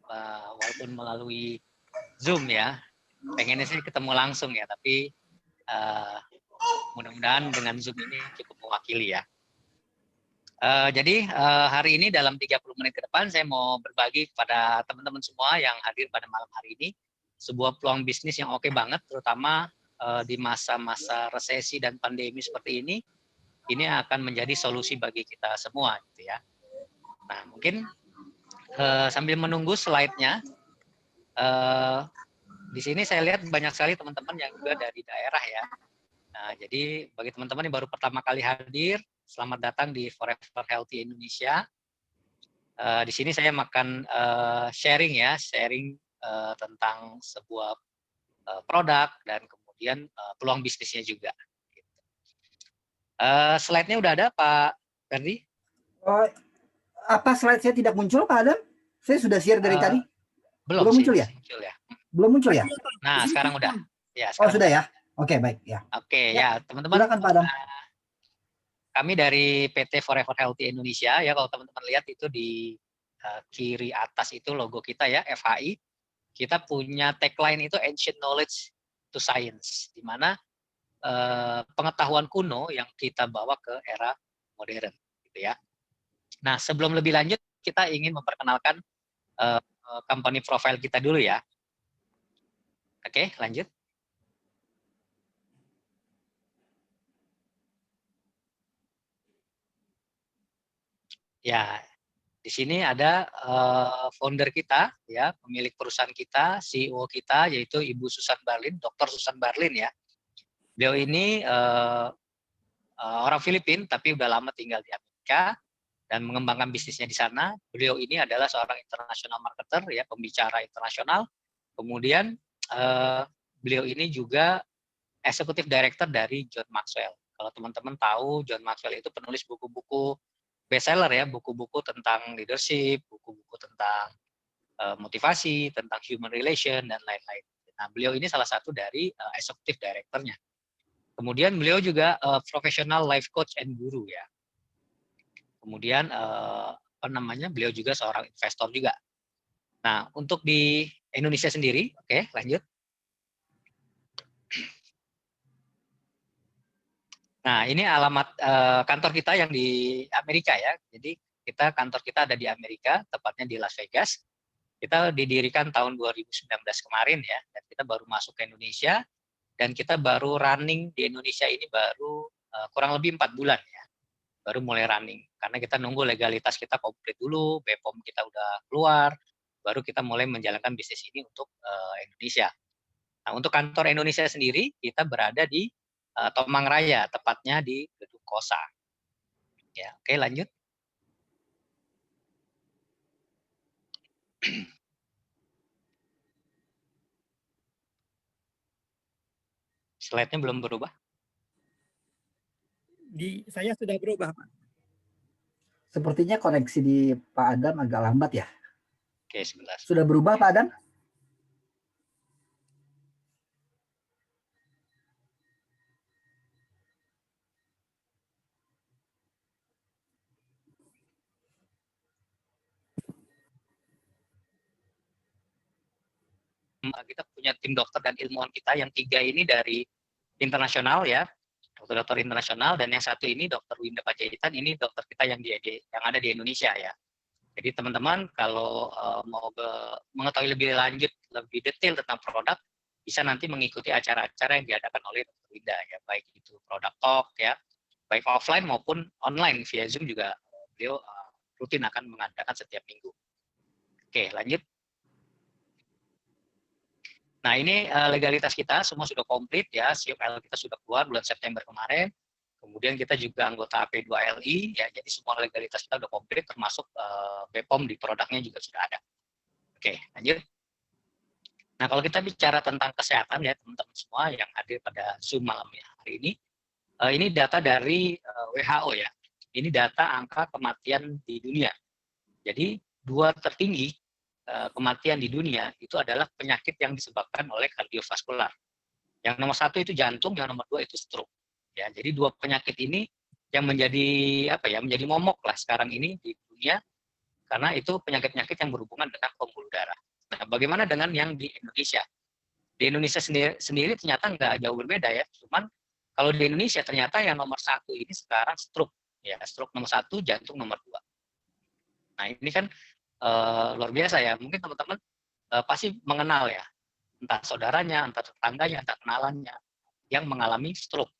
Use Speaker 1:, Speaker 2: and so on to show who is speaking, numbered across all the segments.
Speaker 1: walaupun melalui Zoom ya. Pengennya sih ketemu langsung ya, tapi mudah-mudahan dengan Zoom ini cukup mewakili ya. Jadi hari ini dalam 30 menit ke depan saya mau berbagi kepada teman-teman semua yang hadir pada malam hari ini sebuah peluang bisnis yang oke banget, terutama di masa-masa resesi dan pandemi seperti ini akan menjadi solusi bagi kita semua gitu ya. Nah, mungkin sambil menunggu slide-nya, di sini saya lihat banyak sekali teman-teman yang juga dari daerah ya. Nah, jadi bagi teman-teman yang baru pertama kali hadir, selamat datang di Forever Healthy Indonesia. Di sini saya akan sharing tentang sebuah produk dan kemudian peluang bisnisnya juga. Slide-nya udah ada, Pak Ferdi?
Speaker 2: Apa slide saya tidak muncul, Pak Adam? Saya sudah share dari tadi.
Speaker 1: Belum
Speaker 2: muncul ya? Belum muncul ya?
Speaker 1: Nah, sekarang udah. Ya,
Speaker 2: sekarang sudah ya? Oke, baik ya.
Speaker 1: Oke, ya, teman-teman.
Speaker 2: Silakan, Pak Adam.
Speaker 1: Kami dari PT Forever Healthy Indonesia ya, kalau teman-teman lihat itu di kiri atas itu logo kita ya, FHI. Kita punya tagline itu Ancient Knowledge to Science, di mana pengetahuan kuno yang kita bawa ke era modern, gitu ya. Nah, sebelum lebih lanjut, kita ingin memperkenalkan company profile kita dulu ya. Oke, lanjut. Ya, di sini ada founder kita, ya, pemilik perusahaan kita, CEO kita, yaitu Ibu Susan Barlin, Dr. Susan Barlin ya. Beliau ini orang Filipina, tapi udah lama tinggal di Amerika dan mengembangkan bisnisnya di sana. Beliau ini adalah seorang international marketer, ya, pembicara internasional. Kemudian beliau ini juga Executive Director dari John Maxwell. Kalau teman-teman tahu, John Maxwell itu penulis buku-buku bestseller ya, buku-buku tentang leadership, buku-buku tentang motivasi, tentang human relation, dan lain-lain. Nah, beliau ini salah satu dari executive director-nya. Kemudian beliau juga professional life coach and guru ya. Kemudian beliau juga seorang investor juga. Nah, untuk di Indonesia sendiri, oke, lanjut. Nah, ini alamat kantor kita yang di Amerika ya. Jadi kantor kita ada di Amerika, tepatnya di Las Vegas. Kita didirikan tahun 2019 kemarin ya, dan kita baru masuk ke Indonesia, dan kita baru running di Indonesia ini baru kurang lebih 4 bulan ya, baru mulai running. Karena kita nunggu legalitas kita komplit dulu, BPOM kita udah keluar, baru kita mulai menjalankan bisnis ini untuk Indonesia. Nah, untuk kantor Indonesia sendiri, kita berada di Tomang Raya, tepatnya di Gedung Kosa. Ya, oke, lanjut. Slide-nya belum berubah.
Speaker 3: Saya sudah berubah, Pak.
Speaker 2: Sepertinya koneksi di Pak Adam agak lambat ya.
Speaker 1: Oke, sebentar.
Speaker 2: Sudah berubah, Pak Adam?
Speaker 1: Kita punya tim dokter dan ilmuwan kita yang 3 ini dari internasional ya, dokter-dokter internasional, dan yang satu ini Dr. Winda Panjaitan, ini dokter kita yang ada di Indonesia ya. Jadi teman-teman kalau mau mengetahui lebih lanjut, lebih detail tentang produk, bisa nanti mengikuti acara-acara yang diadakan oleh Dr. Winda ya, baik itu produk talk ya, baik offline maupun online via Zoom juga beliau rutin akan mengadakan setiap minggu. Oke, lanjut. Nah, ini legalitas kita semua sudah komplit ya, COL kita sudah keluar bulan September kemarin. Kemudian kita juga anggota P2LI ya, jadi semua legalitas kita sudah komplit, termasuk BPOM di produknya juga sudah ada. Oke, lanjut. Nah, kalau kita bicara tentang kesehatan ya teman-teman semua yang hadir pada Zoom malam hari ini data dari WHO ya. Ini data angka kematian di dunia. Jadi 2 tertinggi kematian di dunia itu adalah penyakit yang disebabkan oleh kardiovaskular. Yang nomor 1 itu jantung, yang nomor 2 itu stroke. Ya, jadi 2 penyakit ini yang menjadi menjadi momok lah sekarang ini di dunia, karena itu penyakit-penyakit yang berhubungan dengan pembuluh darah. bagaimana dengan yang di Indonesia? Di Indonesia sendiri ternyata nggak jauh berbeda ya. Cuman kalau di Indonesia ternyata yang nomor 1 ini sekarang stroke. Ya, stroke nomor 1, jantung nomor 2. Nah ini kan luar biasa ya. Mungkin teman-teman pasti mengenal ya, entah saudaranya, entah tetangganya, entah kenalannya yang mengalami stroke.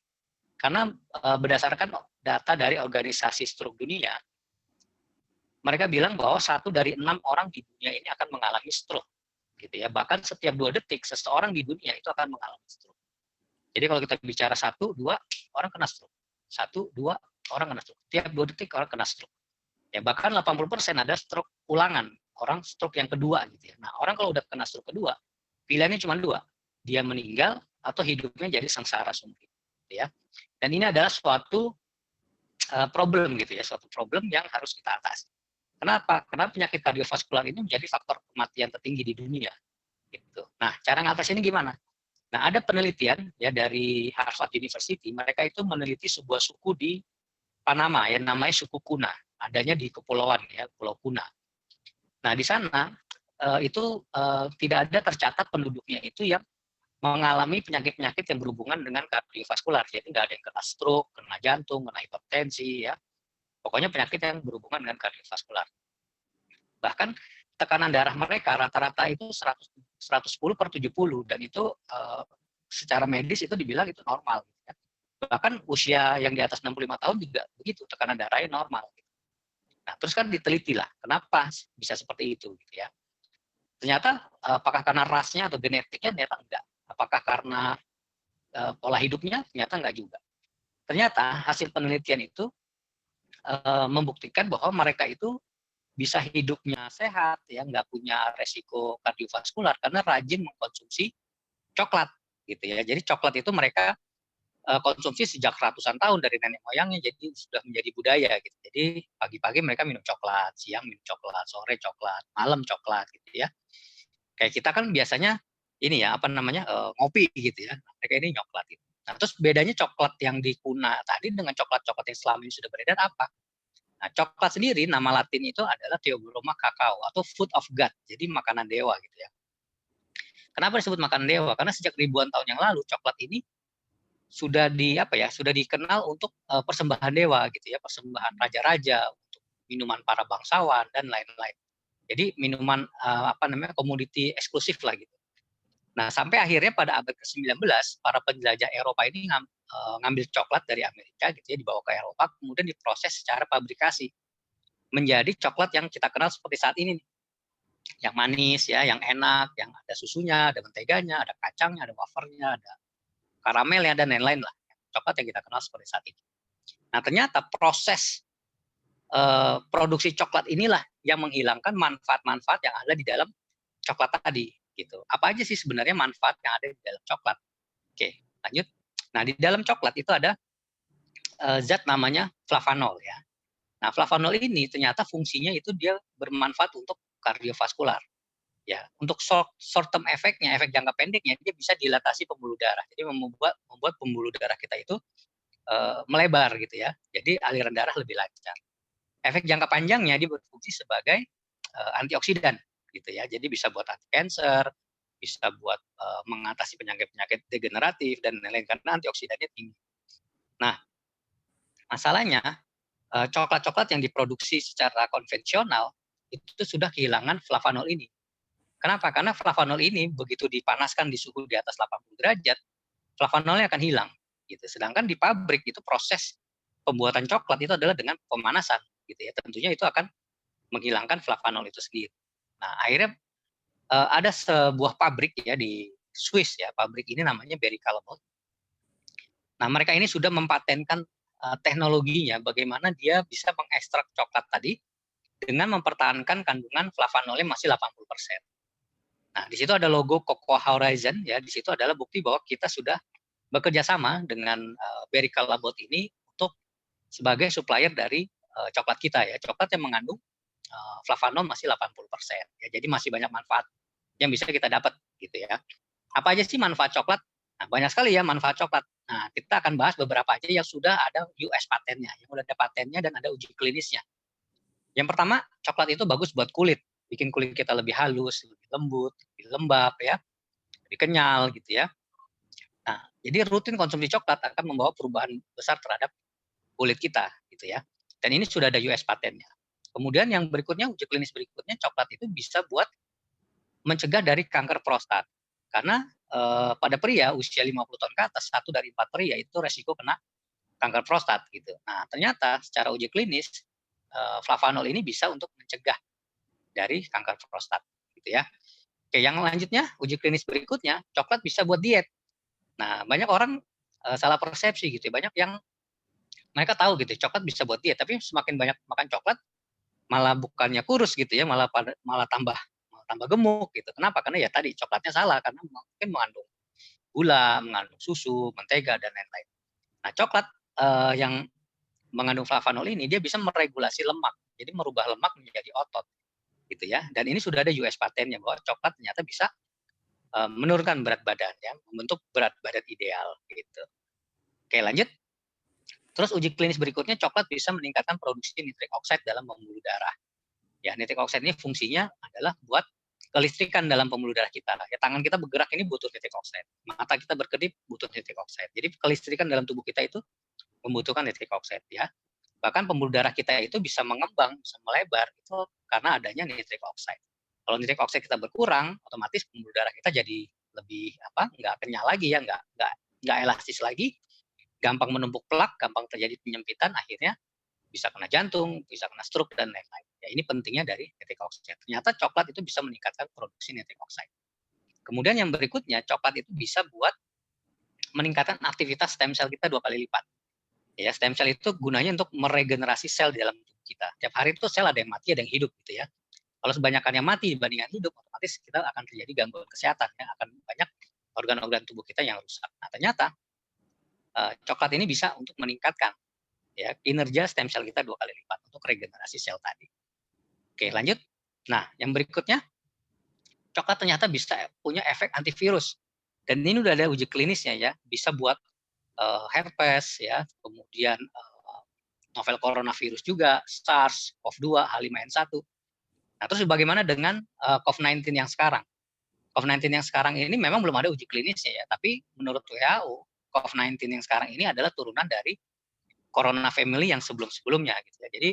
Speaker 1: Karena berdasarkan data dari organisasi stroke dunia, mereka bilang bahwa 1 dari 6 orang di dunia ini akan mengalami stroke, gitu ya. Bahkan setiap 2 detik seseorang di dunia itu akan mengalami stroke. Jadi kalau kita bicara 1, 2 orang kena stroke, 1, 2 orang kena stroke, tiap 2 detik orang kena stroke. Ya bahkan 80% ada stroke ulangan, orang stroke yang kedua, gitu ya. Nah orang kalau udah kena stroke kedua, pilihannya cuma 2, dia meninggal atau hidupnya jadi sengsara sumber, gitu ya. Dan ini adalah suatu problem gitu ya, suatu problem yang harus kita atasi. Kenapa? Karena penyakit kardiovaskular ini menjadi faktor kematian tertinggi di dunia. Gitu. Nah, cara ngatasinnya gimana? Nah, ada penelitian ya dari Harvard University, mereka itu meneliti sebuah suku di Panama yang namanya suku Kuna, adanya di kepulauan ya, Pulau Kuna. Nah, di sana itu tidak ada tercatat penduduknya itu yang mengalami penyakit-penyakit yang berhubungan dengan kardiovaskular. Jadi nggak ada yang kena stroke, kena jantung, kena hipertensi, ya. Pokoknya penyakit yang berhubungan dengan kardiovaskular. Bahkan tekanan darah mereka rata-rata itu 110/70 dan itu secara medis itu dibilang itu normal. Ya. Bahkan usia yang di atas 65 tahun juga begitu, tekanan darahnya normal. Nah, terus kan diteliti lah, kenapa bisa seperti itu, gitu ya. Ternyata apakah karena rasnya atau genetiknya? Ternyata enggak. Apakah karena pola hidupnya? Ternyata enggak juga. Ternyata hasil penelitian itu membuktikan bahwa mereka itu bisa hidupnya sehat, ya nggak punya resiko kardiovaskular karena rajin mengkonsumsi coklat, gitu ya. Jadi coklat itu mereka konsumsi sejak ratusan tahun dari nenek moyangnya, jadi sudah menjadi budaya gitu. Jadi pagi-pagi mereka minum coklat, siang minum coklat, sore coklat, malam coklat, gitu ya. Kayak kita kan biasanya ini ya apa namanya ngopi gitu ya, mereka ini coklat gitu. Nah terus bedanya coklat yang di Kuna tadi dengan coklat-coklat yang selama ini sudah beredar apa? Nah coklat sendiri nama latin itu adalah Theobroma cacao atau food of God, jadi makanan dewa gitu ya. Kenapa disebut makanan dewa? Karena sejak ribuan tahun yang lalu coklat ini sudah sudah dikenal untuk persembahan dewa gitu ya, persembahan raja-raja, untuk minuman para bangsawan dan lain-lain. Jadi minuman komoditi eksklusif lah gitu. Nah, sampai akhirnya pada abad ke-19 para penjelajah Eropa ini ngambil coklat dari Amerika gitu ya, dibawa ke Eropa, kemudian diproses secara pabrikasi menjadi coklat yang kita kenal seperti saat ini. Yang manis ya, yang enak, yang ada susunya, ada menteganya, ada kacangnya, ada wafernya, ada karamelnya dan lain-lain lah. Coklat yang kita kenal seperti saat ini. Nah, ternyata proses produksi coklat inilah yang menghilangkan manfaat-manfaat yang ada di dalam coklat tadi gitu. Apa aja sih sebenarnya manfaat yang ada di dalam coklat? Oke, lanjut. Nah, di dalam coklat itu ada zat namanya flavanol ya. Nah, flavanol ini ternyata fungsinya itu dia bermanfaat untuk kardiovaskular. Ya, untuk short term efeknya, efek jangka pendeknya dia bisa dilatasi pembuluh darah. Jadi membuat pembuluh darah kita itu melebar gitu ya. Jadi aliran darah lebih lancar. Efek jangka panjangnya dia berfungsi sebagai antioksidan gitu ya. Jadi bisa buat anti kanker, bisa buat mengatasi penyakit-penyakit degeneratif dan lain-lain karena antioksidannya tinggi. Nah, masalahnya coklat-coklat yang diproduksi secara konvensional itu sudah kehilangan flavanol ini. Kenapa? Karena flavanol ini begitu dipanaskan di suhu di atas 80 derajat, flavanolnya akan hilang gitu. Sedangkan di pabrik itu proses pembuatan coklat itu adalah dengan pemanasan gitu ya. Tentunya itu akan menghilangkan flavanol itu sendiri. Nah, akhirnya ada sebuah pabrik ya di Swiss ya, pabrik ini namanya Barry Callebaut. Nah, mereka ini sudah mempatenkan teknologinya bagaimana dia bisa mengekstrak coklat tadi dengan mempertahankan kandungan flavanolnya masih 80%. Nah, di situ ada logo Cocoa Horizon ya, di situ adalah bukti bahwa kita sudah bekerja sama dengan Barry Callebaut ini untuk sebagai supplier dari coklat kita ya, coklat yang mengandung flavanol masih 80%. Ya, jadi masih banyak manfaat yang bisa kita dapat gitu ya. Apa aja sih manfaat coklat? Nah, banyak sekali ya manfaat coklat. Nah, kita akan bahas beberapa aja yang sudah ada US patennya, yang sudah ada patennya dan ada uji klinisnya. Yang pertama, coklat itu bagus buat kulit bikin kulit kita lebih halus, lebih lembut, lebih lembab ya, lebih kenyal gitu ya. Nah, jadi rutin konsumsi coklat akan membawa perubahan besar terhadap kulit kita gitu ya. Dan ini sudah ada US patentnya. Kemudian yang berikutnya, uji klinis berikutnya, coklat itu bisa buat mencegah dari kanker prostat. Karena pada pria usia 50 tahun ke atas, 1 dari 4 pria itu resiko kena kanker prostat gitu. Nah, ternyata secara uji klinis flavanol ini bisa untuk mencegah dari kanker prostat gitu ya. Oke, yang lanjutnya uji klinis berikutnya, coklat bisa buat diet. Nah, banyak orang salah persepsi gitu ya. Banyak yang mereka tahu gitu, coklat bisa buat diet, tapi semakin banyak makan coklat malah bukannya kurus gitu ya, malah tambah gemuk gitu. Kenapa? Karena ya tadi coklatnya salah karena mungkin mengandung gula, mengandung susu, mentega dan lain-lain. Nah, coklat yang mengandung flavanol ini dia bisa meregulasi lemak. Jadi merubah lemak menjadi otot gitu ya. Dan ini sudah ada US patennya bahwa coklat ternyata bisa menurunkan berat badan ya, membentuk berat badan ideal gitu. Oke, lanjut. Terus uji klinis berikutnya, coklat bisa meningkatkan produksi nitrik oxide dalam pembuluh darah. Ya, nitrik oxide ini fungsinya adalah buat kelistrikan dalam pembuluh darah kita. Ya, tangan kita bergerak ini butuh nitrik oxide. Mata kita berkedip butuh nitrik oxide. Jadi kelistrikan dalam tubuh kita itu membutuhkan nitrik oxide ya. Bahkan pembuluh darah kita itu bisa mengembang, bisa melebar itu karena adanya nitrik oxide. Kalau nitrik oxide kita berkurang, otomatis pembuluh darah kita jadi lebih nggak kenyal lagi ya, nggak elastis lagi, gampang menumpuk plak, gampang terjadi penyempitan, akhirnya bisa kena jantung, bisa kena stroke dan lain-lain. Ya, ini pentingnya dari nitrik oxide. Ternyata coklat itu bisa meningkatkan produksi nitrik oxide. Kemudian yang berikutnya, coklat itu bisa buat meningkatkan aktivitas stem cell kita 2 kali lipat. Ya, stem cell itu gunanya untuk meregenerasi sel di dalam tubuh kita. Tiap hari itu sel ada yang mati, ada yang hidup gitu ya. Kalau sebanyakan yang mati dibandingkan hidup, otomatis kita akan terjadi gangguan kesehatan ya, akan banyak organ-organ tubuh kita yang rusak. Nah, ternyata coklat ini bisa untuk meningkatkan ya kinerja stem cell kita 2 kali lipat untuk regenerasi sel tadi. Oke, lanjut. Nah, yang berikutnya, coklat ternyata bisa punya efek antivirus. Dan ini udah ada uji klinisnya ya, bisa buat herpes ya, kemudian novel coronavirus juga, SARS, CoV-2, H5N1. Nah, terus bagaimana dengan COVID-19 yang sekarang? COVID-19 yang sekarang ini memang belum ada uji klinisnya ya, tapi menurut WHO, COVID-19 yang sekarang ini adalah turunan dari Corona family yang sebelum-sebelumnya gitu ya. Jadi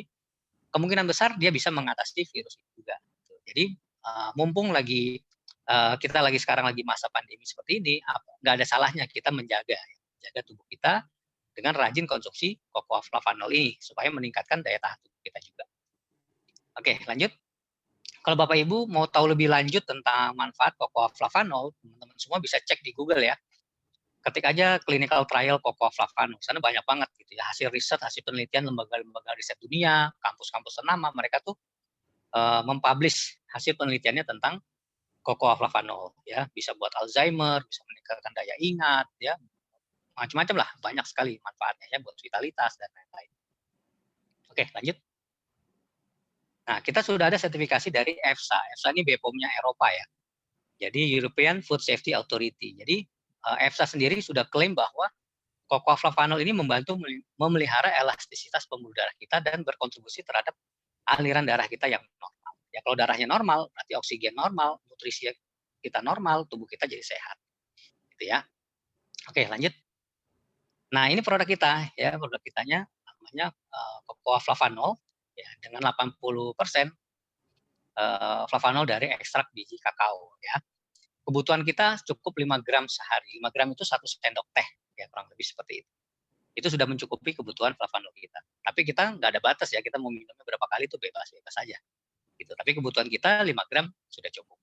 Speaker 1: kemungkinan besar dia bisa mengatasi virus itu juga. Jadi mumpung kita sekarang lagi masa pandemi seperti ini, nggak ada salahnya kita menjaga tubuh kita dengan rajin konsumsi cocoa flavanol ini supaya meningkatkan daya tahan tubuh kita juga. Oke, lanjut. Kalau Bapak Ibu mau tahu lebih lanjut tentang manfaat cocoa flavanol, teman-teman semua bisa cek di Google ya. Ketik aja clinical trial cocoa flavanol. Sana banyak banget gitu ya, hasil riset, hasil penelitian lembaga-lembaga riset dunia, kampus-kampus ternama, mereka tuh mempublish hasil penelitiannya tentang cocoa flavanol ya, bisa buat Alzheimer, bisa meningkatkan daya ingat ya, macam-macam lah, banyak sekali manfaatnya ya buat vitalitas dan lain-lain. Oke, lanjut. Nah, kita sudah ada sertifikasi dari EFSA. EFSA ini BPOM-nya Eropa ya. Jadi European Food Safety Authority. Jadi EFSA sendiri sudah klaim bahwa cocoa flavanol ini membantu memelihara elastisitas pembuluh darah kita dan berkontribusi terhadap aliran darah kita yang normal. Ya, kalau darahnya normal, berarti oksigen normal, nutrisi kita normal, tubuh kita jadi sehat. Gitu ya. Oke, lanjut. Nah, ini produk kita ya, produk kitanya namanya cocoa flavanol ya, dengan 80% flavanol dari ekstrak biji kakao ya. Kebutuhan kita cukup 5 gram sehari. 5 gram itu 1 sendok teh ya, kurang lebih seperti itu. Itu sudah mencukupi kebutuhan flavanol kita. Tapi kita nggak ada batas ya, kita mau minumnya berapa kali itu bebas-bebas saja. Gitu. Tapi kebutuhan kita 5 gram sudah cukup.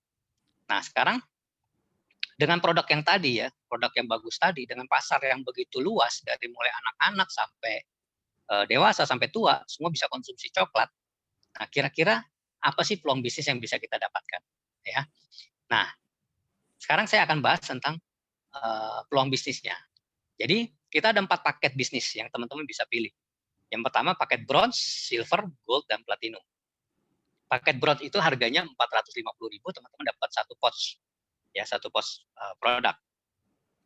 Speaker 1: Nah, sekarang dengan produk yang tadi ya, produk yang bagus tadi, dengan pasar yang begitu luas dari mulai anak-anak sampai dewasa sampai tua, semua bisa konsumsi coklat. Nah, kira-kira apa sih peluang bisnis yang bisa kita dapatkan? Ya. Nah, sekarang saya akan bahas tentang peluang bisnisnya. Jadi, kita ada 4 paket bisnis yang teman-teman bisa pilih. Yang pertama paket bronze, silver, gold, dan platinum. Paket bronze itu harganya 450.000, teman-teman dapat 1 pouch. Ya, 1 pouch produk.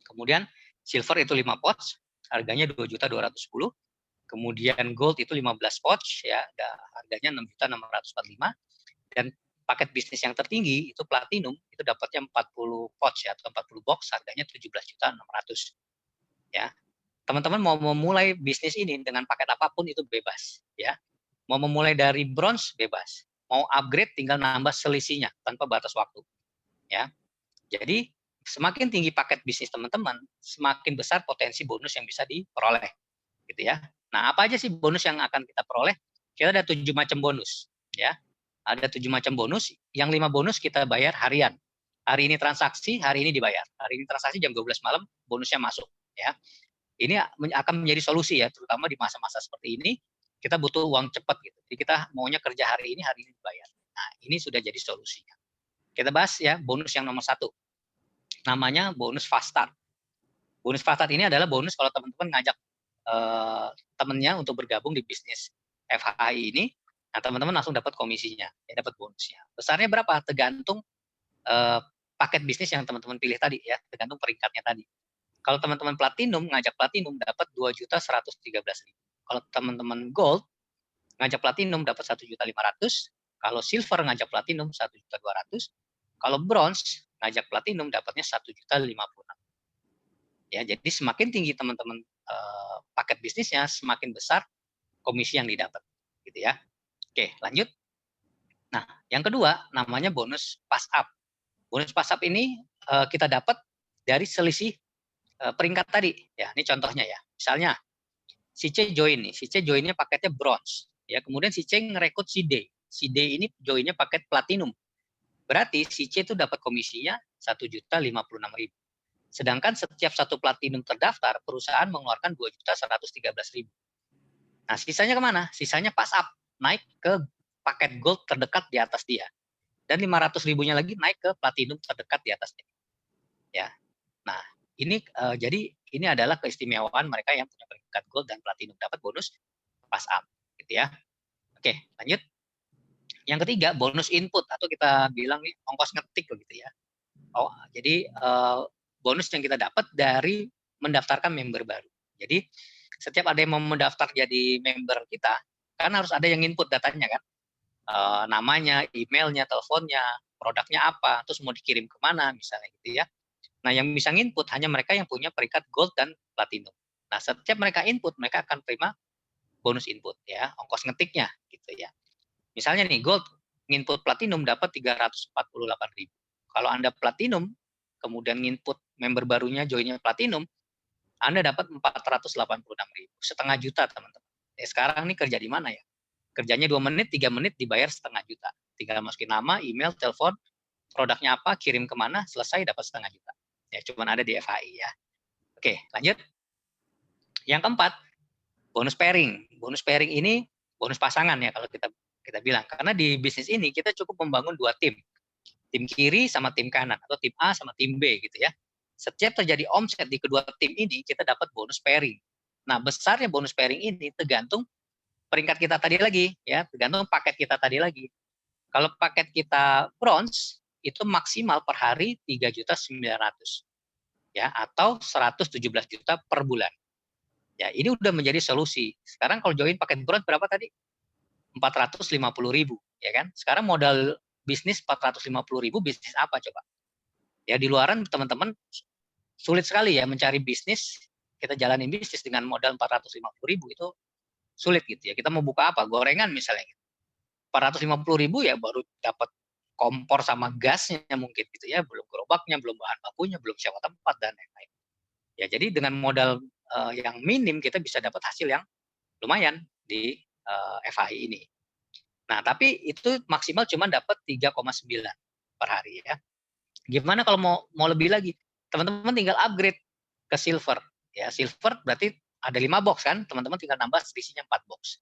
Speaker 1: Kemudian silver itu 5 pouch, harganya 2.210.000. Kemudian gold itu 15 pouch ya, harganya 6.645. Dan paket bisnis yang tertinggi itu platinum, itu dapatnya 40 pouch ya, atau 40 box, harganya 17.600.000 ya. Teman-teman mau memulai bisnis ini dengan paket apapun itu bebas ya. Mau memulai dari bronze bebas, mau upgrade tinggal nambah selisihnya tanpa batas waktu ya. Jadi semakin tinggi paket bisnis teman-teman, semakin besar potensi bonus yang bisa diperoleh gitu ya. Nah, apa aja sih bonus yang akan kita peroleh? Kita ada 7 macam bonus ya. Ada 7 macam bonus, yang 5 bonus kita bayar harian. Hari ini transaksi, hari ini dibayar. Hari ini transaksi jam 12 malam, bonusnya masuk. Ya. Ini akan menjadi solusi ya, terutama di masa-masa seperti ini, kita butuh uang cepat gitu. Jadi kita maunya kerja hari ini dibayar. Nah, ini sudah jadi solusinya. Kita bahas ya bonus yang nomor 1. Namanya bonus fast start. Bonus fast start ini adalah bonus kalau teman-teman ngajak temennya untuk bergabung di bisnis FHI ini. Nah, teman-teman langsung dapat komisinya, ya, dapat bonusnya. Besarnya berapa? Tergantung paket bisnis yang teman-teman pilih tadi, ya, tergantung peringkatnya tadi. Kalau teman-teman platinum, ngajak platinum dapat 2.113.000. Kalau teman-teman gold, ngajak platinum dapat 1.500.000. Kalau silver ngajak platinum 1.200.000. Kalau bronze ngajak platinum dapatnya 1.056.000. Ya, jadi semakin tinggi teman-teman paket bisnisnya, semakin besar komisi yang didapat, gitu ya. Oke, lanjut. Nah, yang kedua namanya bonus pass up. Bonus pass up ini kita dapat dari selisih peringkat tadi. Ya, ini contohnya ya. Misalnya si C join nih, si C joinnya paketnya bronze. Ya, kemudian si C ngerekrut si D. Si D ini joinnya paket platinum. Berarti si C itu dapat komisinya 1.056.000. Sedangkan setiap satu platinum terdaftar, perusahaan mengeluarkan 2.113.000. Nah, sisanya kemana? Sisanya pass up, naik ke paket gold terdekat di atas dia. Dan 500.000-nya lagi naik ke platinum terdekat di atasnya. Ya. Nah, ini jadi ini adalah keistimewaan mereka yang punya peringkat gold dan platinum, dapat bonus pass up, gitu ya. Oke, lanjut. Yang ketiga, bonus input atau kita bilang nih ongkos ngetik begitu ya. Oh, jadi bonus yang kita dapat dari mendaftarkan member baru. Jadi setiap ada yang mau mendaftar jadi member kita, kan harus ada yang input datanya kan. Namanya, emailnya, teleponnya, produknya apa, terus mau dikirim kemana misalnya gitu ya. Nah, yang bisa nginput hanya mereka yang punya peringkat gold dan platinum. Nah, setiap mereka input, mereka akan terima bonus input ya, ongkos ngetiknya gitu ya. Misalnya nih, gold nginput platinum dapat 348.000. Kalau Anda platinum, kemudian nginput member barunya joinnya platinum, Anda dapat 486.000, setengah juta teman-teman. Sekarang nih kerja di mana ya? Kerjanya 2 menit, 3 menit dibayar setengah juta. Tinggal masukin nama, email, telepon, produknya apa, kirim kemana, selesai dapat setengah juta. Ya, cuman ada di FHI ya. Oke, lanjut. Yang keempat, bonus pairing. Bonus pairing ini bonus pasangan ya kalau kita bilang. Karena di bisnis ini kita cukup membangun 2 tim. Tim kiri sama tim kanan, atau tim A sama tim B gitu ya. Setiap terjadi omset di kedua tim ini, kita dapat bonus pairing. Nah, besarnya bonus pairing ini tergantung peringkat kita tadi lagi ya, tergantung paket kita tadi lagi. Kalau paket kita bronze itu maksimal per hari 3.900.000 ya, atau 117 juta per bulan. Ya, ini udah menjadi solusi. Sekarang kalau join paket bronze berapa tadi? 450.000 ya kan? Sekarang modal bisnis 450.000, bisnis apa coba? Ya, di luaran teman-teman sulit sekali ya mencari bisnis, kita jalanin bisnis dengan modal 450.000 itu sulit gitu ya. Kita mau buka apa? Gorengan misalnya. 450.000 ya baru dapat kompor sama gasnya mungkin gitu ya, belum gerobaknya, belum bahan bakunya, belum sewa tempat dan lain-lain. Ya, jadi dengan modal yang minim kita bisa dapat hasil yang lumayan di FHI ini. Nah, tapi itu maksimal cuma dapat 3,9 per hari ya. Gimana kalau mau lebih lagi? Teman-teman tinggal upgrade ke silver. Ya, silver berarti ada 5 box kan, teman-teman tinggal nambah selisihnya 4 box.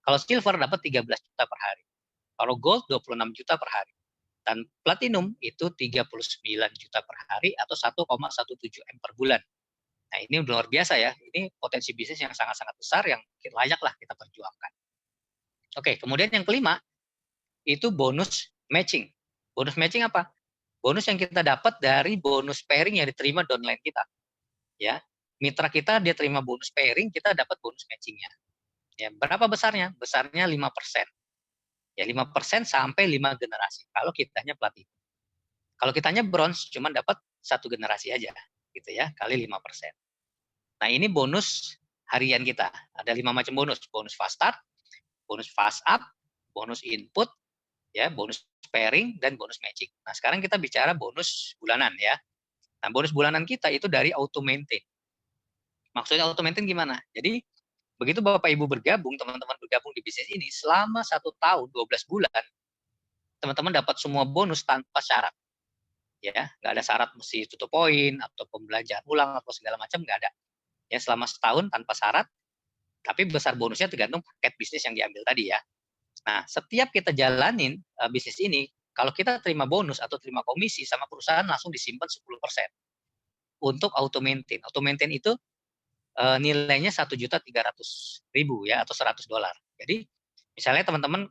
Speaker 1: Kalau silver dapat 13 juta per hari. Kalau gold 26 juta per hari. Dan platinum itu 39 juta per hari atau 1,17 M per bulan. Nah, ini luar biasa ya. Ini potensi bisnis yang sangat-sangat besar yang layaklah kita perjuangkan. Oke, kemudian yang kelima itu bonus matching. Bonus matching apa? Bonus yang kita dapat dari bonus pairing yang diterima downline kita. Ya, mitra kita dia terima bonus pairing, kita dapat bonus matchingnya. Ya, berapa besarnya? Besarnya 5%. Ya 5% sampai 5 generasi. Kalau kitanya platinum. Kalau kitanya bronze cuma dapat 1 generasi aja gitu ya, kali 5%. Nah, ini bonus harian kita. Ada 5 macam bonus. Bonus fast start, bonus fast up, bonus input, ya, bonus pairing dan bonus matching. Nah, sekarang kita bicara bonus bulanan ya. Nah, bonus bulanan kita itu dari auto maintain. Maksudnya auto maintain gimana? Jadi begitu Bapak Ibu bergabung, teman-teman bergabung di bisnis ini selama 1 tahun 12 bulan, teman-teman dapat semua bonus tanpa syarat. Ya, nggak ada syarat mesti tutup poin atau pembelajaran ulang atau segala macam, nggak ada. Ya, selama setahun tanpa syarat, tapi besar bonusnya tergantung paket bisnis yang diambil tadi ya. Nah, setiap kita jalanin bisnis ini, kalau kita terima bonus atau terima komisi sama perusahaan langsung disimpan 10% untuk auto maintain. Auto maintain itu nilainya 1.300.000 ya atau $100. Jadi misalnya teman-teman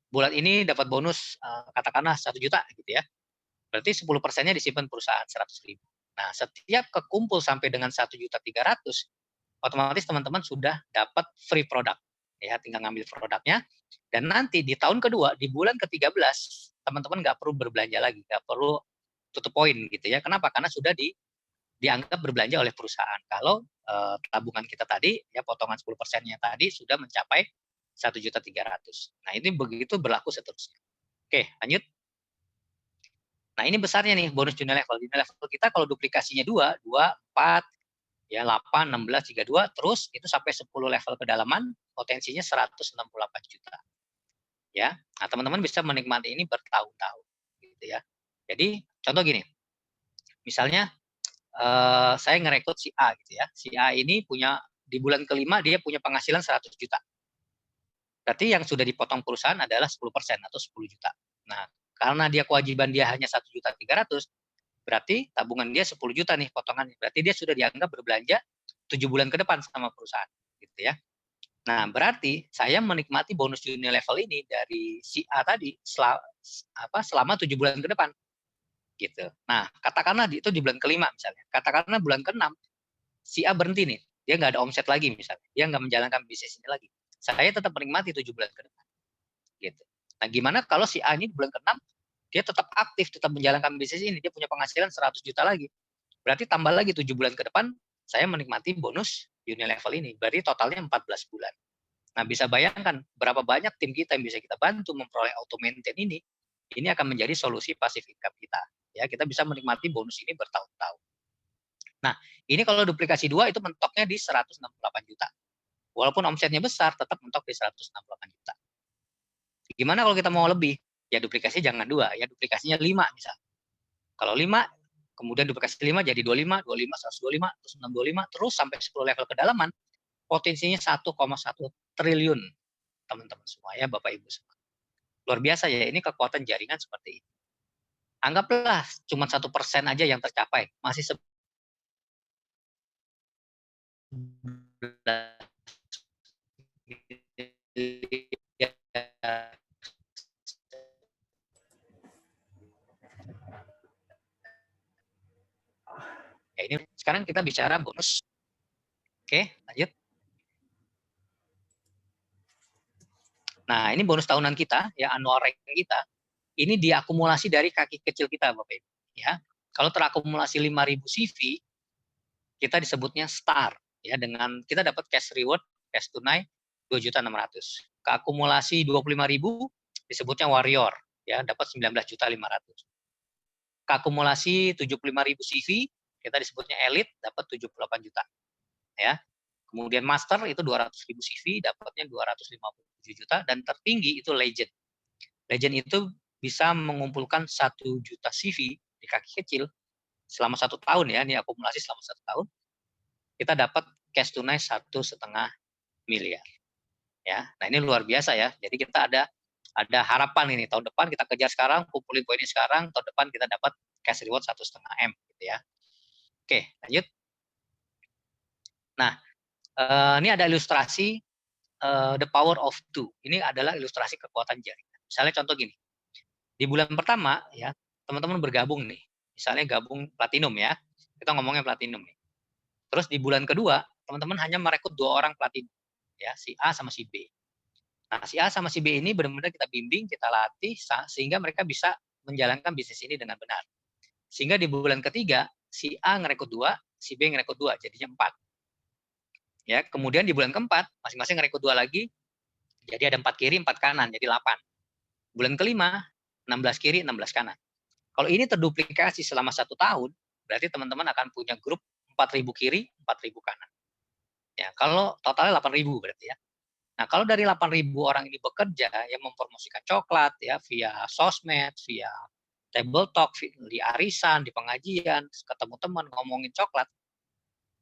Speaker 1: bulan ini dapat bonus katakanlah 1 juta gitu ya. Berarti 10%-nya disimpan perusahaan 100.000. Nah, setiap kekumpul sampai dengan 1.300.000, otomatis teman-teman sudah dapat free product. Ya, tinggal ngambil produknya. Dan nanti di tahun kedua, di bulan ke-13, teman-teman nggak perlu berbelanja lagi, nggak perlu tutup poin gitu ya. Kenapa? Karena sudah dianggap berbelanja oleh perusahaan. Kalau tabungan kita tadi, ya potongan 10%-nya tadi sudah mencapai 1.300.000. Nah, ini begitu berlaku seterusnya. Oke, lanjut. Nah, ini besarnya nih bonus junior level. Junior level kita kalau duplikasinya 2, 4, ya 8, 16, 32, terus itu sampai 10 level kedalaman, potensinya 168 juta. Ya, nah teman-teman bisa menikmati ini bertahun-tahun, gitu ya. Jadi contoh gini, misalnya saya ngerekrut si A gitu ya. Si A ini punya di bulan kelima dia punya penghasilan 100 juta. Berarti yang sudah dipotong perusahaan adalah 10% atau 10 juta. Nah, karena dia kewajiban dia hanya 1.300.000, berarti tabungan dia 10 juta nih potongannya. Berarti dia sudah dianggap berbelanja 7 bulan ke depan sama perusahaan, gitu ya. Nah, berarti saya menikmati bonus junior level ini dari si A tadi selama 7 bulan ke depan, gitu. Nah, katakanlah itu di bulan kelima misalnya. Katakanlah bulan ke-6 si A berhenti nih, dia nggak ada omset lagi misalnya, dia nggak menjalankan bisnis ini lagi. Saya tetap menikmati 7 bulan ke depan, gitu. Nah, gimana kalau si A ini di bulan ke-6 dia tetap aktif, tetap menjalankan bisnis ini, dia punya penghasilan 100 juta lagi. Berarti tambah lagi 7 bulan ke depan, saya menikmati bonus junior level ini. Berarti totalnya 14 bulan. Nah, bisa bayangkan berapa banyak tim kita yang bisa kita bantu memperoleh auto maintain ini. Ini akan menjadi solusi passive income kita. Ya, kita bisa menikmati bonus ini bertahun-tahun. Nah, ini kalau duplikasi 2 itu mentoknya di 168 juta. Walaupun omsetnya besar, tetap mentok di 168 juta. Gimana kalau kita mau lebih? Ya duplikasi jangan 2, ya duplikasinya 5 misal. Kalau 5, kemudian duplikasi 5 jadi 25, 25, 125, terus 625, terus sampai 10 level kedalaman, potensinya 1,1 triliun, teman-teman semua ya, Bapak Ibu semua. Luar biasa ya, ini kekuatan jaringan seperti ini. Anggaplah cuma 1% aja yang tercapai, masih ya, ini sekarang kita bicara bonus. Oke, lanjut. Nah, ini bonus tahunan kita, ya annual ranking kita. Ini diakumulasi dari kaki kecil kita, Bapak Ibu. Ya, kalau terakumulasi 5.000 CV, kita disebutnya star. Ya, dengan kita dapat cash reward, cash tunai 2.600.000. Keakumulasi 25.000 disebutnya warrior, ya dapat 19.500.000. Keakumulasi 75.000 CV, kita disebutnya elite, dapat 78 juta. Ya. Kemudian master itu 200.000 CV, dapatnya 257 juta, dan tertinggi itu legend. Legend itu bisa mengumpulkan 1 juta CV di kaki kecil selama 1 tahun ya, ini akumulasi selama 1 tahun, kita dapat cash tunai 1,5 miliar. Ya, nah ini luar biasa ya. Jadi kita ada harapan ini tahun depan kita kejar sekarang, kumpulin poinnya sekarang, tahun depan kita dapat cash reward 1,5 M gitu ya. Oke, lanjut. Nah, ini ada ilustrasi the power of two. Ini adalah ilustrasi kekuatan jaringan. Misalnya contoh gini. Di bulan pertama ya, teman-teman bergabung nih. Misalnya gabung platinum ya. Kita ngomongnya platinum nih. Terus di bulan kedua, teman-teman hanya merekrut 2 orang platinum. Ya, si A sama si B. Nah, si A sama si B ini benar-benar kita bimbing, kita latih sehingga mereka bisa menjalankan bisnis ini dengan benar. Sehingga di bulan ketiga, si A ngerekrut 2, si B ngerekrut 2, jadinya 4. Ya, kemudian di bulan keempat, masing-masing ngerekrut 2 lagi, jadi ada 4 kiri, 4 kanan, jadi 8. Bulan kelima, 16 kiri, 16 kanan. Kalau ini terduplikasi selama 1 tahun, berarti teman-teman akan punya grup 4.000 kiri, 4.000 kanan. Ya, kalau totalnya 8.000 berarti ya. Nah, kalau dari 8.000 orang ini bekerja yang mempromosikan coklat ya via sosmed, via table talk, di arisan, di pengajian, ketemu teman ngomongin coklat,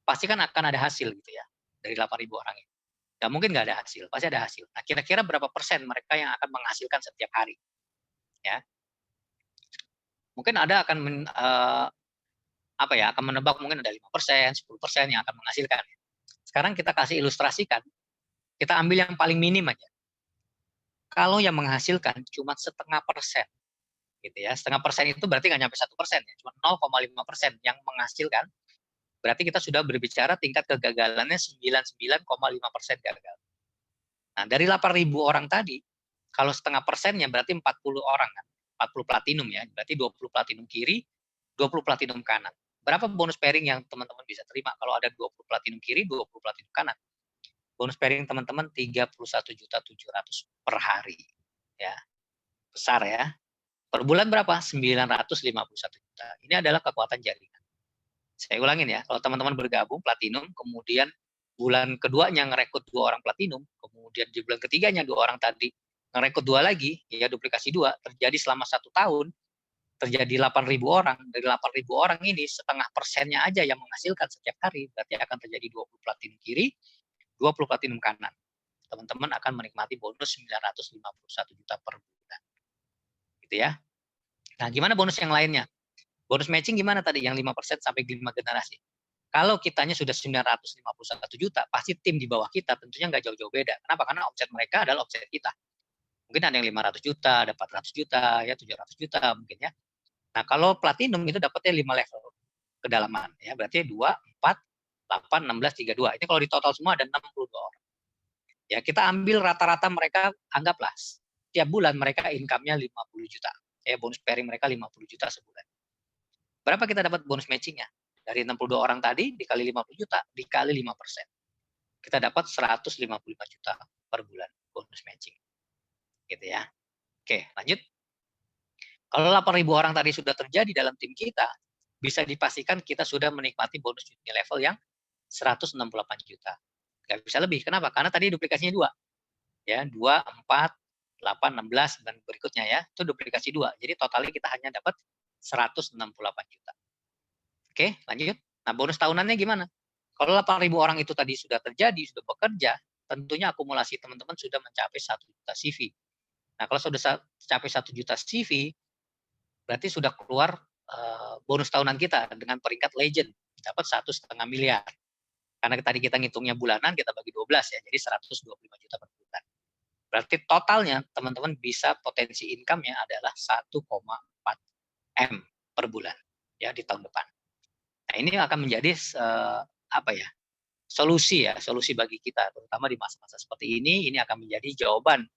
Speaker 1: pasti kan akan ada hasil gitu ya dari 8.000 orang ini. Nggak mungkin nggak ada hasil, pasti ada hasil. Nah, kira-kira berapa persen mereka yang akan menghasilkan setiap hari? Ya, mungkin ada akan akan menebak mungkin ada 5%, 10% yang akan menghasilkan. Sekarang kita kasih ilustrasikan, kita ambil yang paling minim aja. Kalau yang menghasilkan cuma 0,5%, gitu ya, 0,5% itu berarti nggak nyampe 1%, ya, cuma 0,5% yang menghasilkan, berarti kita sudah berbicara tingkat kegagalannya 99,5% gagal. Nah, dari 8.000 orang tadi, kalau 0,5%-nya berarti 40 orang kan, 40 platinum ya, berarti 20 platinum kiri, 20 platinum kanan. Berapa bonus pairing yang teman-teman bisa terima kalau ada 20 platinum kiri, 20 platinum kanan? Bonus pairing teman-teman 31.700.000 per hari. Ya. Besar ya. Per bulan berapa? 951 juta. Ini adalah kekuatan jaringan. Saya ulangin ya, kalau teman-teman bergabung platinum, kemudian bulan keduanya ngerekrut 2 orang platinum, kemudian di bulan ketiganya 2 orang tadi ngerekrut 2 lagi, ya duplikasi 2, terjadi selama 1 tahun, terjadi 8.000 orang. Dari 8.000 orang ini setengah persennya aja yang menghasilkan setiap hari, berarti akan terjadi 20 platinum kiri, 20 platinum kanan. Teman-teman akan menikmati bonus 951 juta per bulan. Gitu ya. Nah, gimana bonus yang lainnya? Bonus matching gimana tadi yang 5% sampai 5 generasi? Kalau kitanya sudah 951 juta, pasti tim di bawah kita tentunya nggak jauh-jauh beda. Kenapa? Karena omset mereka adalah omset kita. Mungkin ada yang 500 juta, ada 400 juta, ya 700 juta mungkin ya. Nah, kalau platinum itu dapatnya 5 level kedalaman. Ya, berarti 2, 4, 8, 16, 32. Ini kalau di total semua ada 62 orang. Ya, kita ambil rata-rata mereka, anggaplah tiap bulan mereka income-nya 50 juta. Ya, bonus pairing mereka 50 juta sebulan. Berapa kita dapat bonus matching-nya? Dari 62 orang tadi dikali 50 juta, dikali 5%. Kita dapat 155 juta per bulan bonus matching. Gitu ya. Oke, lanjut. Kalau 8.000 orang tadi sudah terjadi dalam tim kita, bisa dipastikan kita sudah menikmati bonus level yang 168 juta. Nggak bisa lebih. Kenapa? Karena tadi duplikasinya 2. Ya, 2, 4, 8, 16, dan berikutnya ya. Itu duplikasi 2. Jadi totalnya kita hanya dapat 168 juta. Oke, lanjut. Nah, bonus tahunannya gimana? Kalau 8.000 orang itu tadi sudah terjadi, sudah bekerja, tentunya akumulasi teman-teman sudah mencapai 1 juta CV. Nah, kalau sudah mencapai 1 juta CV, berarti sudah keluar bonus tahunan kita dengan peringkat legend, dapat 1,5 miliar. Karena tadi kita ngitungnya bulanan, kita bagi 12 ya, jadi 125 juta per bulan. Berarti totalnya teman-teman bisa potensi income-nya adalah 1,4 M per bulan ya di tahun depan. Nah, ini akan menjadi solusi bagi kita, terutama di masa-masa seperti ini akan menjadi jawaban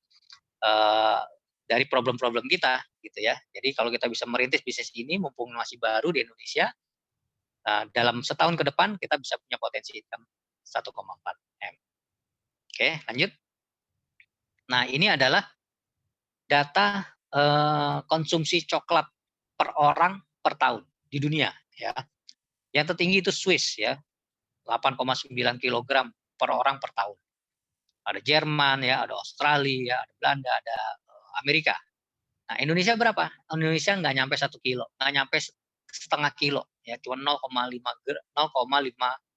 Speaker 1: dari problem-problem kita, gitu ya. Jadi kalau kita bisa merintis bisnis ini, mumpung masih baru di Indonesia, dalam setahun ke depan kita bisa punya potensi income 1,4 M. Oke, lanjut. Nah, ini adalah data konsumsi coklat per orang per tahun di dunia, ya. Yang tertinggi itu Swiss ya, 8,9 kg per orang per tahun. Ada Jerman ya, ada Australia, ada Belanda, ada Amerika. Nah, Indonesia berapa? Indonesia nggak nyampe 1 kilo, nggak nyampe setengah kilo, ya cuma 0,5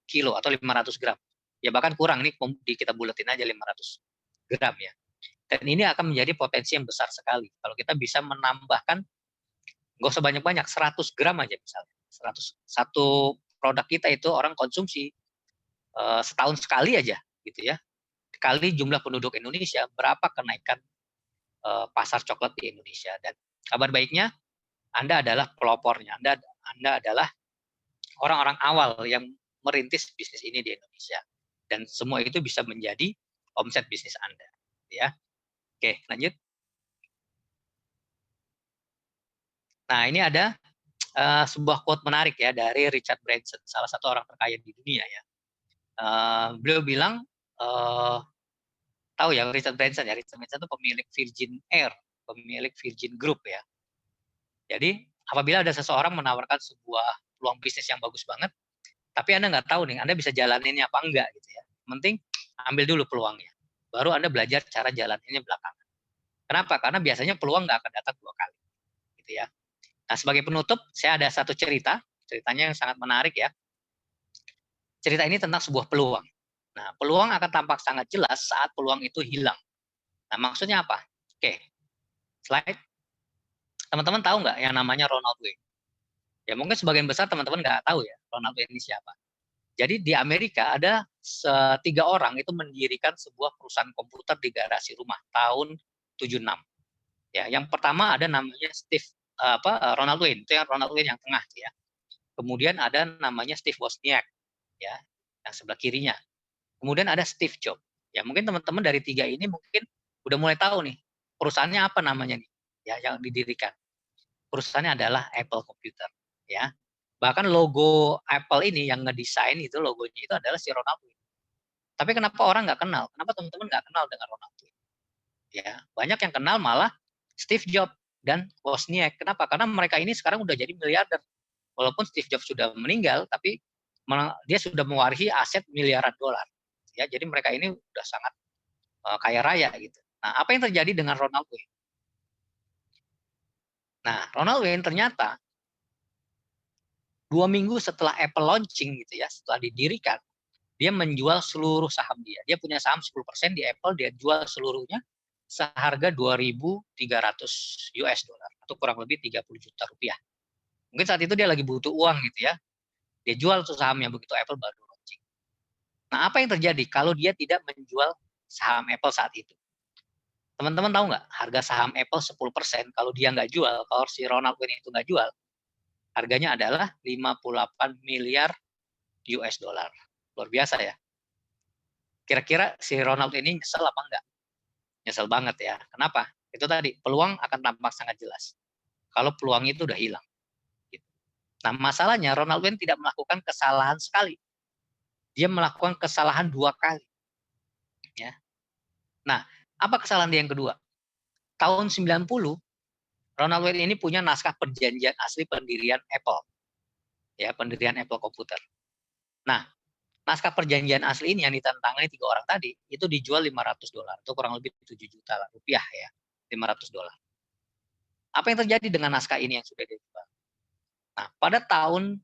Speaker 1: kilo atau 500 gram. Ya bahkan kurang nih, kita buletin aja 500 gram ya. Dan ini akan menjadi potensi yang besar sekali. Kalau kita bisa menambahkan, nggak usah banyak-banyak, 100 gram aja misalnya. 1 produk kita itu orang konsumsi setahun sekali aja, gitu ya. Kali jumlah penduduk Indonesia, berapa kenaikan pasar coklat di Indonesia. Dan kabar baiknya, Anda adalah pelopornya, Anda adalah orang-orang awal yang merintis bisnis ini di Indonesia. Dan semua itu bisa menjadi omset bisnis Anda. Ya. Oke, lanjut. Nah, ini ada sebuah quote menarik ya dari Richard Branson, salah satu orang terkaya di dunia ya. Beliau bilang, tahu ya Richard Branson ya, Richard Branson itu pemilik Virgin Air, pemilik Virgin Group ya. Jadi apabila ada seseorang menawarkan sebuah peluang bisnis yang bagus banget, tapi Anda nggak tahu nih, Anda bisa jalaninnya apa enggak gitu ya. Penting ambil dulu peluangnya, baru Anda belajar cara jalaninnya belakangan. Kenapa? Karena biasanya peluang nggak akan datang 2 kali, gitu ya. Nah, sebagai penutup, saya ada satu ceritanya yang sangat menarik ya. Cerita ini tentang sebuah peluang. Nah, peluang akan tampak sangat jelas saat peluang itu hilang. Nah, maksudnya apa? Oke, slide. Teman-teman tahu nggak yang namanya Ronald Wayne? Ya mungkin sebagian besar teman-teman nggak tahu ya Ronald Wayne ini siapa. Jadi di Amerika ada 3 orang itu mendirikan sebuah perusahaan komputer di garasi rumah tahun 76. Ya, yang pertama ada namanya Ronald Wayne, itu yang Ronald Wayne yang tengah ya. Kemudian ada namanya Steve Wozniak ya, yang sebelah kirinya. Kemudian ada Steve Jobs. Ya, mungkin teman-teman dari 3 ini mungkin udah mulai tahu nih perusahaannya apa namanya nih ya yang didirikan. Perusahaannya adalah Apple Computer ya. Bahkan logo Apple ini yang ngedesain itu logonya itu adalah si Ronald Wayne. Tapi kenapa orang nggak kenal? Kenapa teman-teman nggak kenal dengan Ronald Wayne? Ya, banyak yang kenal malah Steve Jobs dan Wozniak. Kenapa? Karena mereka ini sekarang udah jadi miliarder. Walaupun Steve Jobs sudah meninggal, tapi dia sudah mewarisi aset miliaran dolar. Ya, jadi mereka ini udah sangat kaya raya gitu. Nah, apa yang terjadi dengan Ronald Wayne? Nah, Ronald Wayne ternyata 2 minggu setelah Apple launching gitu ya, setelah didirikan, dia menjual seluruh saham dia. Dia punya saham 10% di Apple, dia jual seluruhnya seharga 2.300 US dollar atau kurang lebih 30 juta rupiah. Mungkin saat itu dia lagi butuh uang gitu ya. Dia jual tuh sahamnya begitu Apple baru launching. Nah, apa yang terjadi kalau dia tidak menjual saham Apple saat itu? Teman-teman tahu nggak harga saham Apple 10% kalau dia nggak jual, kalau si Ronald Wayne itu nggak jual, harganya adalah 58 miliar US dollar. Luar biasa ya. Kira-kira si Ronald ini nyesel apa enggak? Nyesel banget ya. Kenapa? Itu tadi, peluang akan tampak sangat jelas. Kalau peluang itu udah hilang. Nah, masalahnya Ronald Wayne tidak melakukan kesalahan sekali. Dia melakukan kesalahan 2 kali. Ya. Nah, apa kesalahan dia yang kedua? Tahun 90, Ronald Wayne ini punya naskah perjanjian asli pendirian Apple. Ya, pendirian Apple Computer. Nah, naskah perjanjian asli ini yang ditandatangani 3 orang tadi, itu dijual 500 dolar, atau kurang lebih 7 juta rupiah ya, 500 dolar. Apa yang terjadi dengan naskah ini yang sudah dijual? Nah, pada tahun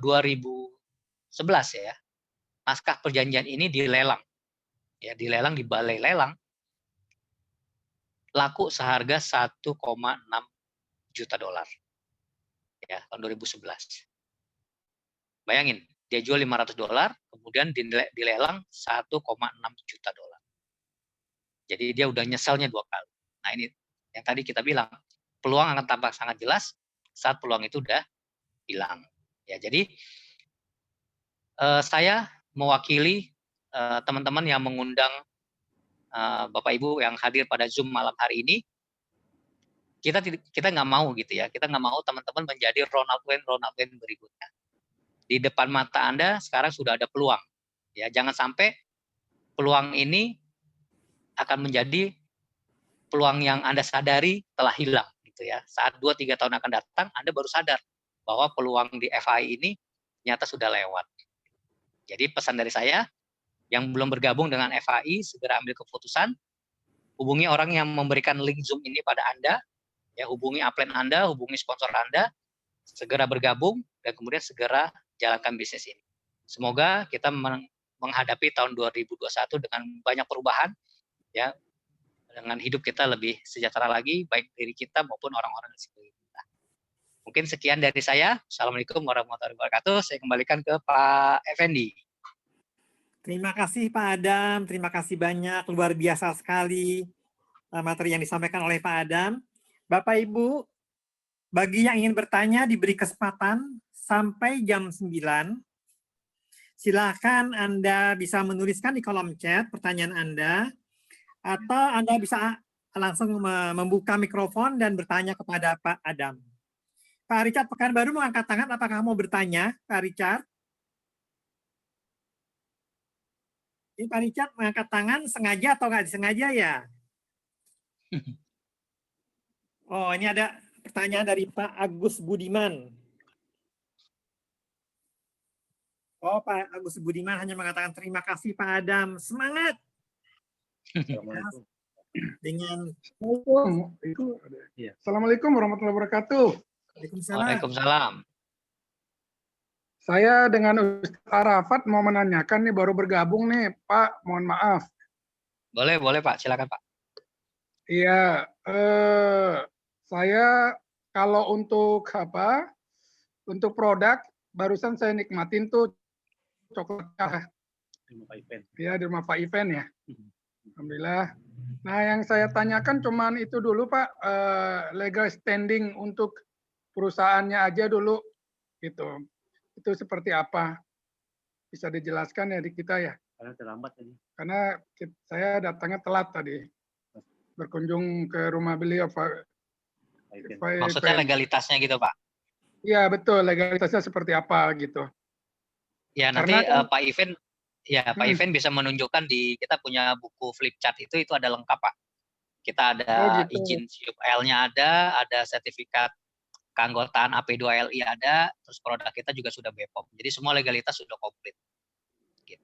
Speaker 1: 2011 ya, naskah perjanjian ini dilelang. Ya, dilelang di balai lelang, laku seharga 1,6 juta dolar. Ya, tahun 2011. Bayangin, dia jual 500 dolar, kemudian dilelang 1,6 juta dolar. Jadi dia udah nyeselnya 2 kali. Nah, ini yang tadi kita bilang, peluang akan tampak sangat jelas saat peluang itu udah hilang. Ya, jadi saya mewakili teman-teman yang mengundang Bapak Ibu yang hadir pada Zoom malam hari ini. Kita nggak mau gitu ya, kita nggak mau teman-teman menjadi Ronald Wayne berikutnya. Di depan mata Anda sekarang sudah ada peluang. Ya, jangan sampai peluang ini akan menjadi peluang yang Anda sadari telah hilang gitu ya. Saat 2-3 tahun akan datang, Anda baru sadar bahwa peluang di FI ini ternyata sudah lewat. Jadi pesan dari saya, yang belum bergabung dengan FI, segera ambil keputusan, hubungi orang yang memberikan link Zoom ini pada Anda, ya, hubungi upline Anda, hubungi sponsor Anda, segera bergabung, dan kemudian segera jalankan bisnis ini. Semoga kita menghadapi tahun 2021 dengan banyak perubahan, ya, dengan hidup kita lebih sejahtera lagi, baik diri kita maupun orang-orang di sekeliling kita. Mungkin sekian dari saya. Assalamualaikum warahmatullahi wabarakatuh. Saya kembalikan ke Pak Effendi.
Speaker 3: Terima kasih Pak Adam, terima kasih banyak, luar biasa sekali materi yang disampaikan oleh Pak Adam. Bapak Ibu, bagi yang ingin bertanya diberi kesempatan sampai jam 9. Silakan Anda bisa menuliskan di kolom chat pertanyaan Anda, atau Anda bisa langsung membuka mikrofon dan bertanya kepada Pak Adam. Pak Richard Pekanbaru mau angkat tangan, apakah mau bertanya, Pak Richard? Ini Pak Richard mengangkat tangan sengaja atau nggak disengaja ya? Oh, ini ada pertanyaan dari Pak Agus Budiman. Oh, Pak Agus Budiman hanya mengatakan terima kasih Pak Adam. Semangat! Dengan
Speaker 4: Assalamualaikum warahmatullahi wabarakatuh.
Speaker 3: Waalaikumsalam.
Speaker 1: Waalaikumsalam.
Speaker 4: Saya dengan Ustaz Arafat mau menanyakan nih, baru bergabung nih Pak, mohon maaf.
Speaker 1: Boleh Pak, silakan Pak.
Speaker 4: Iya, saya kalau untuk apa? Untuk produk barusan saya nikmatin tuh coklat ya di rumah Pak Iven ya. Alhamdulillah. Nah, yang saya tanyakan cuman itu dulu Pak, legal standing untuk perusahaannya aja dulu gitu. Itu seperti apa? Bisa dijelaskan ya di kita ya?
Speaker 5: Karena terlambat tadi.
Speaker 4: Karena saya datangnya telat tadi. Berkunjung ke rumah beliau Pak.
Speaker 1: Maksudnya legalitasnya gitu Pak?
Speaker 4: Iya betul, legalitasnya seperti apa gitu.
Speaker 1: Ya nanti
Speaker 4: Karena kan,
Speaker 1: Pak Iven, ya Pak Iven bisa menunjukkan di kita punya buku flip chart itu ada lengkap Pak. Kita ada
Speaker 4: gitu.
Speaker 1: izin SIUP-L-nya ada sertifikat keanggotaan AP2LI ada, terus produk kita juga sudah BPOM. Jadi semua legalitas sudah komplit. Gitu.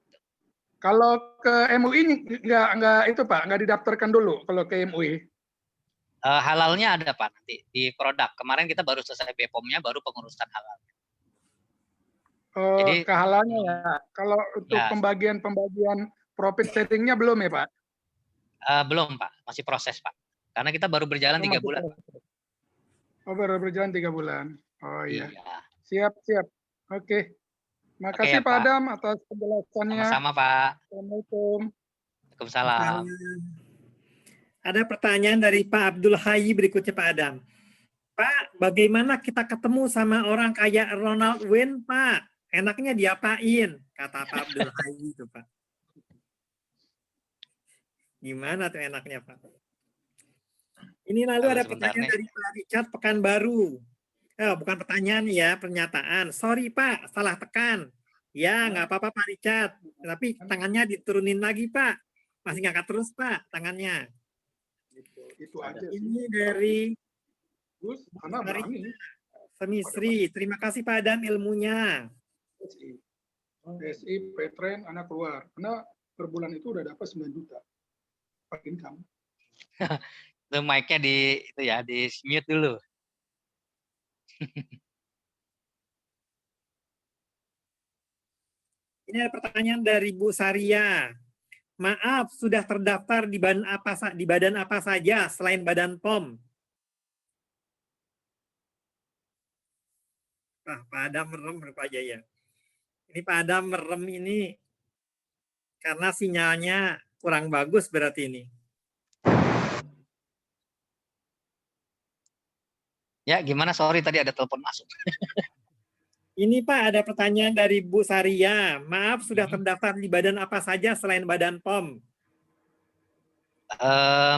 Speaker 4: Kalau ke MUI nggak itu Pak, nggak didaftarkan dulu kalau ke MUI.
Speaker 1: Halalnya ada Pak nanti di produk. Kemarin kita baru selesai BPOM-nya, baru pengurusan halal.
Speaker 4: Oh,
Speaker 1: Jadi
Speaker 4: kehalalnya ya. Kalau untuk
Speaker 1: ya,
Speaker 4: pembagian profit sharing-nya belum ya Pak?
Speaker 1: belum Pak, masih proses Pak. Karena kita baru berjalan 3 bulan.
Speaker 4: Oh, baru berjalan 3 bulan. Oh iya.
Speaker 1: Iya.
Speaker 4: Siap. Oke. Makasih
Speaker 1: ya,
Speaker 4: Pak
Speaker 1: Pak.
Speaker 4: Adam atas penjelasannya.
Speaker 1: Sama-sama Pak.
Speaker 4: Assalamualaikum.
Speaker 1: Waalaikumsalam.
Speaker 3: Ada pertanyaan dari Pak Abdul Hayy berikutnya Pak Adam. Pak, bagaimana kita ketemu sama orang kayak Ronald Wayne Pak? Enaknya diapain? Kata Pak Abdul Hayy itu Pak. Gimana tuh enaknya Pak? Ini lalu ada pertanyaan dari Pak Richard Pekanbaru. Bukan pertanyaan ya, pernyataan. Sorry Pak, salah tekan. Ya, nggak apa-apa Pak Richard. Tapi tangannya diturunin lagi Pak. Masih ngangkat terus Pak tangannya.
Speaker 4: Itu aja.
Speaker 3: Ini dari
Speaker 4: Gus, karena berani.
Speaker 3: Semisri. Terima kasih Pak Adam ilmunya.
Speaker 4: SI, Petren, anak keluar. Karena per bulan itu udah dapat 9 juta. Pak income.
Speaker 1: Itu mic-nya di mute dulu.
Speaker 3: Ini ada pertanyaan dari Bu Saria. Maaf, sudah terdaftar di badan apa saja selain Badan POM? Pak Adam merem Pak Jaya. Ini Pak Adam merem ini karena sinyalnya kurang bagus berarti ini.
Speaker 1: Ya, gimana? Sorry tadi ada telepon masuk.
Speaker 3: Ini Pak, ada pertanyaan dari Bu Saria. Maaf, sudah terdaftar di badan apa saja selain Badan POM?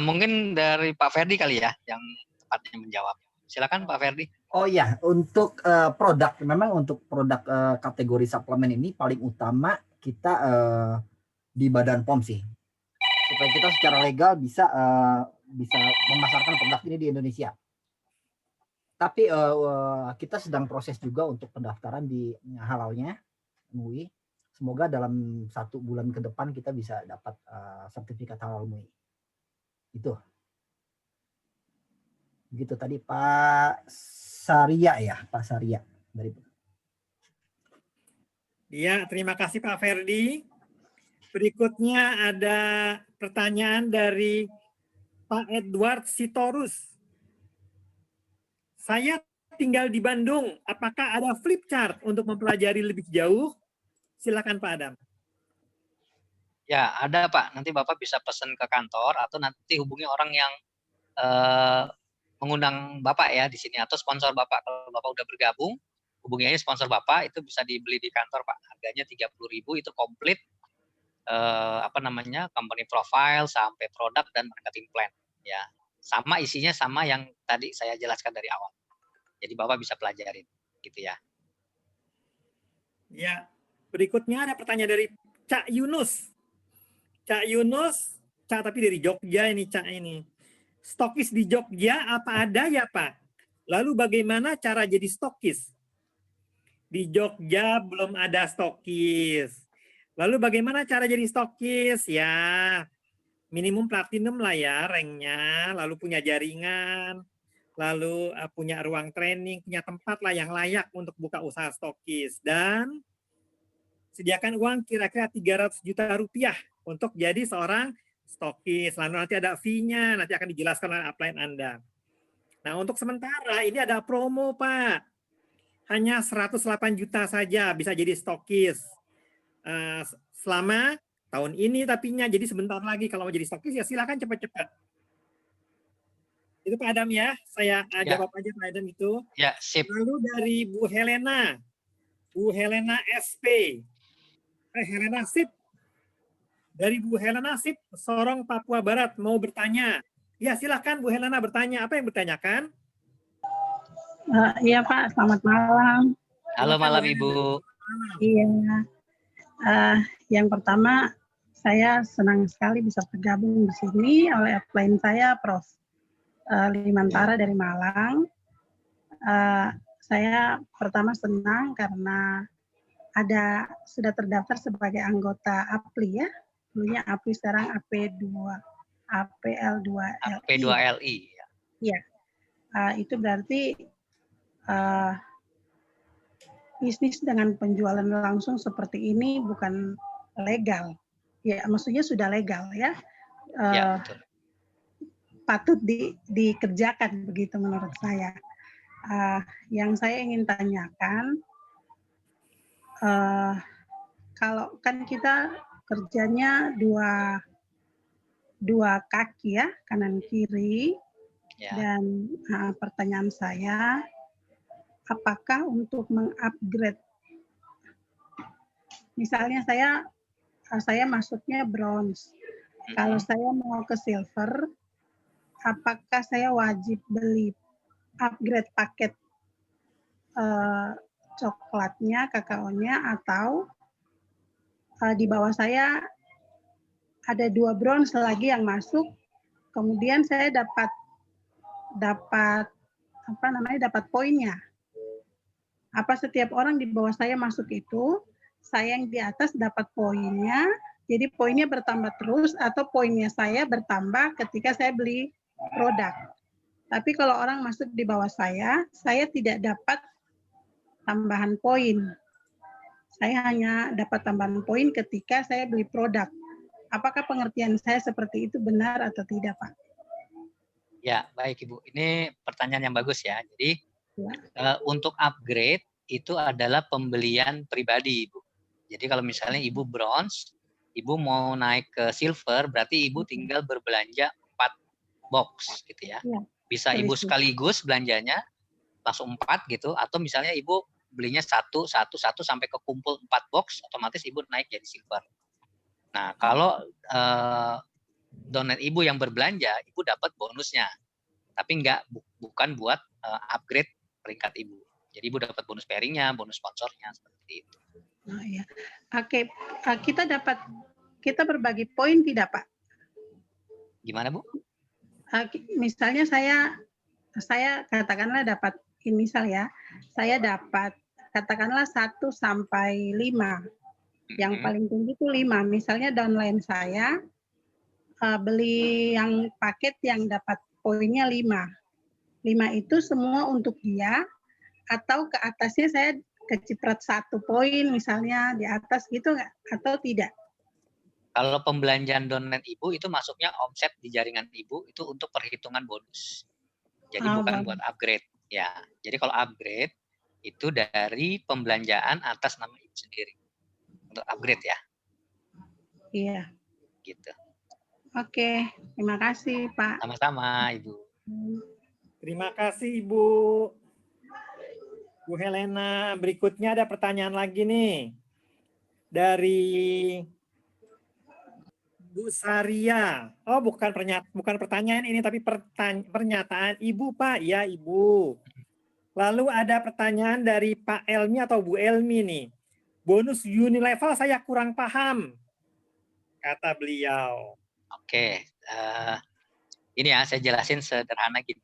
Speaker 1: Mungkin dari Pak Ferdi kali ya, yang tepatnya menjawab. Silakan Pak Ferdi.
Speaker 2: Oh iya, untuk produk, memang untuk produk kategori suplemen ini paling utama kita di Badan POM sih. Supaya kita secara legal bisa memasarkan produk ini di Indonesia. Tapi kita sedang proses juga untuk pendaftaran di halalnya MUI. Semoga dalam 1 bulan ke depan kita bisa dapat sertifikat halal MUI. Itu. Begitu tadi Pak Saria ya, Pak Saria dari.
Speaker 3: Ya, terima kasih Pak Ferdi. Berikutnya ada pertanyaan dari Pak Edward Sitorus. Saya tinggal di Bandung. Apakah ada flip chart untuk mempelajari lebih jauh? Silakan Pak Adam.
Speaker 1: Ya, ada Pak. Nanti Bapak bisa pesan ke kantor atau nanti hubungi orang yang mengundang Bapak ya di sini atau sponsor Bapak. Kalau Bapak udah bergabung, hubungi aja sponsor Bapak, itu bisa dibeli di kantor Pak. Harganya 30.000 itu komplit company profile sampai produk dan marketing plan ya. Sama isinya sama yang tadi saya jelaskan dari awal. Jadi Bapak bisa pelajarin gitu ya.
Speaker 3: Ya, berikutnya ada pertanyaan dari Cak Yunus. Cak Yunus, Cak tapi dari Jogja ini Cak ini. Stokis di Jogja apa ada ya Pak? Lalu bagaimana cara jadi stokis? Di Jogja belum ada stokis. Lalu bagaimana cara jadi stokis? Ya, minimum platinum lah ya ranknya, lalu punya jaringan, lalu punya ruang training, punya tempat lah yang layak untuk buka usaha stokis. Dan sediakan uang kira-kira 300 juta rupiah untuk jadi seorang stokis. Lalu nanti ada fee-nya, nanti akan dijelaskan oleh upline Anda. Nah, untuk sementara ini ada promo, Pak. Hanya 108 juta saja bisa jadi stokis. Selama tahun ini tapinya, jadi sebentar lagi kalau mau jadi stokis ya silakan cepat-cepat. Itu Pak Adam ya, saya jawab aja Pak Adam itu.
Speaker 1: Ya, sip.
Speaker 3: Lalu dari Bu Helena SP. Helena Sip. Dari Bu Helena Sip, Sorong, Papua Barat, mau bertanya. Ya, silakan Bu Helena bertanya. Apa yang bertanyakan?
Speaker 5: Iya Pak, selamat malam.
Speaker 1: Halo malam Ibu.
Speaker 5: Iya. Yang pertama, saya senang sekali bisa bergabung di sini oleh upline saya, Prof. Limantara dari Malang. Saya pertama senang karena sudah terdaftar sebagai anggota APLI ya. Dulunya APLI, sekarang APL2LI.
Speaker 1: AP2LI.
Speaker 5: Iya. Itu berarti bisnis dengan penjualan langsung seperti ini bukan legal. Ya, maksudnya sudah legal ya.
Speaker 1: Ya, betul.
Speaker 5: Patut dikerjakan begitu menurut saya. Yang saya ingin tanyakan, kalau kan kita kerjanya dua kaki ya, kanan kiri,
Speaker 1: Ya.
Speaker 5: dan pertanyaan saya, apakah untuk mengupgrade, misalnya saya masuknya bronze, kalau saya mau ke silver, apakah saya wajib beli upgrade paket coklatnya, kakaonya, atau di bawah saya ada 2 bronze lagi yang masuk, kemudian saya dapat poinnya. Apa setiap orang di bawah saya masuk itu, saya yang di atas dapat poinnya, jadi poinnya bertambah terus, atau poinnya saya bertambah ketika saya beli produk. Tapi kalau orang masuk di bawah saya tidak dapat tambahan poin. Saya hanya dapat tambahan poin ketika saya beli produk. Apakah pengertian saya seperti itu benar atau tidak, Pak?
Speaker 1: Ya, baik Ibu. Ini pertanyaan yang bagus ya. Jadi untuk upgrade itu adalah pembelian pribadi, Ibu. Jadi kalau misalnya Ibu bronze, Ibu mau naik ke silver, berarti Ibu tinggal berbelanja 4 box gitu ya. Bisa Ibu sekaligus belanjanya langsung 4 gitu, atau misalnya Ibu belinya satu sampai kekumpul 4 box, otomatis Ibu naik jadi silver. Nah, kalau donat Ibu yang berbelanja, Ibu dapat bonusnya. Tapi bukan buat upgrade peringkat Ibu. Jadi Ibu dapat bonus pairingnya, bonus sponsornya, seperti itu.
Speaker 5: Oh, iya. Oke, kita berbagi poin tidak, Pak?
Speaker 1: Gimana, Bu?
Speaker 5: Misalnya saya katakanlah dapat, misal ya, saya dapat katakanlah 1 sampai 5. Yang paling tinggi itu 5. Misalnya downline saya beli yang paket yang dapat poinnya 5. 5 itu semua untuk dia, atau ke atasnya saya keciprat 1 poin misalnya di atas gitu nggak? Atau tidak?
Speaker 1: Kalau pembelanjaan downline Ibu itu masuknya omset di jaringan Ibu itu untuk perhitungan bonus. Jadi bukan buat upgrade. Ya, jadi kalau upgrade itu dari pembelanjaan atas nama Ibu sendiri. Untuk upgrade ya.
Speaker 5: Iya.
Speaker 1: Gitu.
Speaker 5: Oke, terima kasih Pak.
Speaker 1: Sama-sama Ibu.
Speaker 3: Terima kasih Ibu. Bu Helena, berikutnya ada pertanyaan lagi nih. Dari Bu Saria. Oh, bukan pertanyaan ini, tapi pernyataan Ibu, Pak. Ya, Ibu. Lalu ada pertanyaan dari Pak Elmi atau Bu Elmi nih. Bonus unilevel saya kurang paham, kata beliau.
Speaker 1: Oke, ini ya saya jelasin sederhana gini.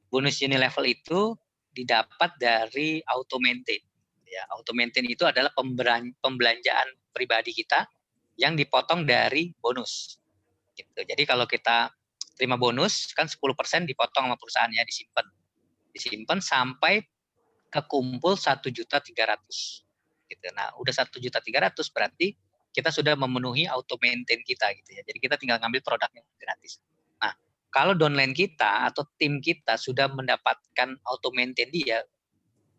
Speaker 1: Bonus unilevel itu didapat dari auto maintain. Ya, auto maintain itu adalah pembelanjaan pribadi kita yang dipotong dari bonus. Gitu. Jadi kalau kita terima bonus kan 10% dipotong sama perusahaannya, disimpan sampai kekumpul 1.300.000 gitu. Nah, udah 1.300.000 berarti kita sudah memenuhi auto maintain kita gitu ya. Jadi kita tinggal ngambil produknya gratis. Nah, kalau downline kita atau tim kita sudah mendapatkan auto maintain dia,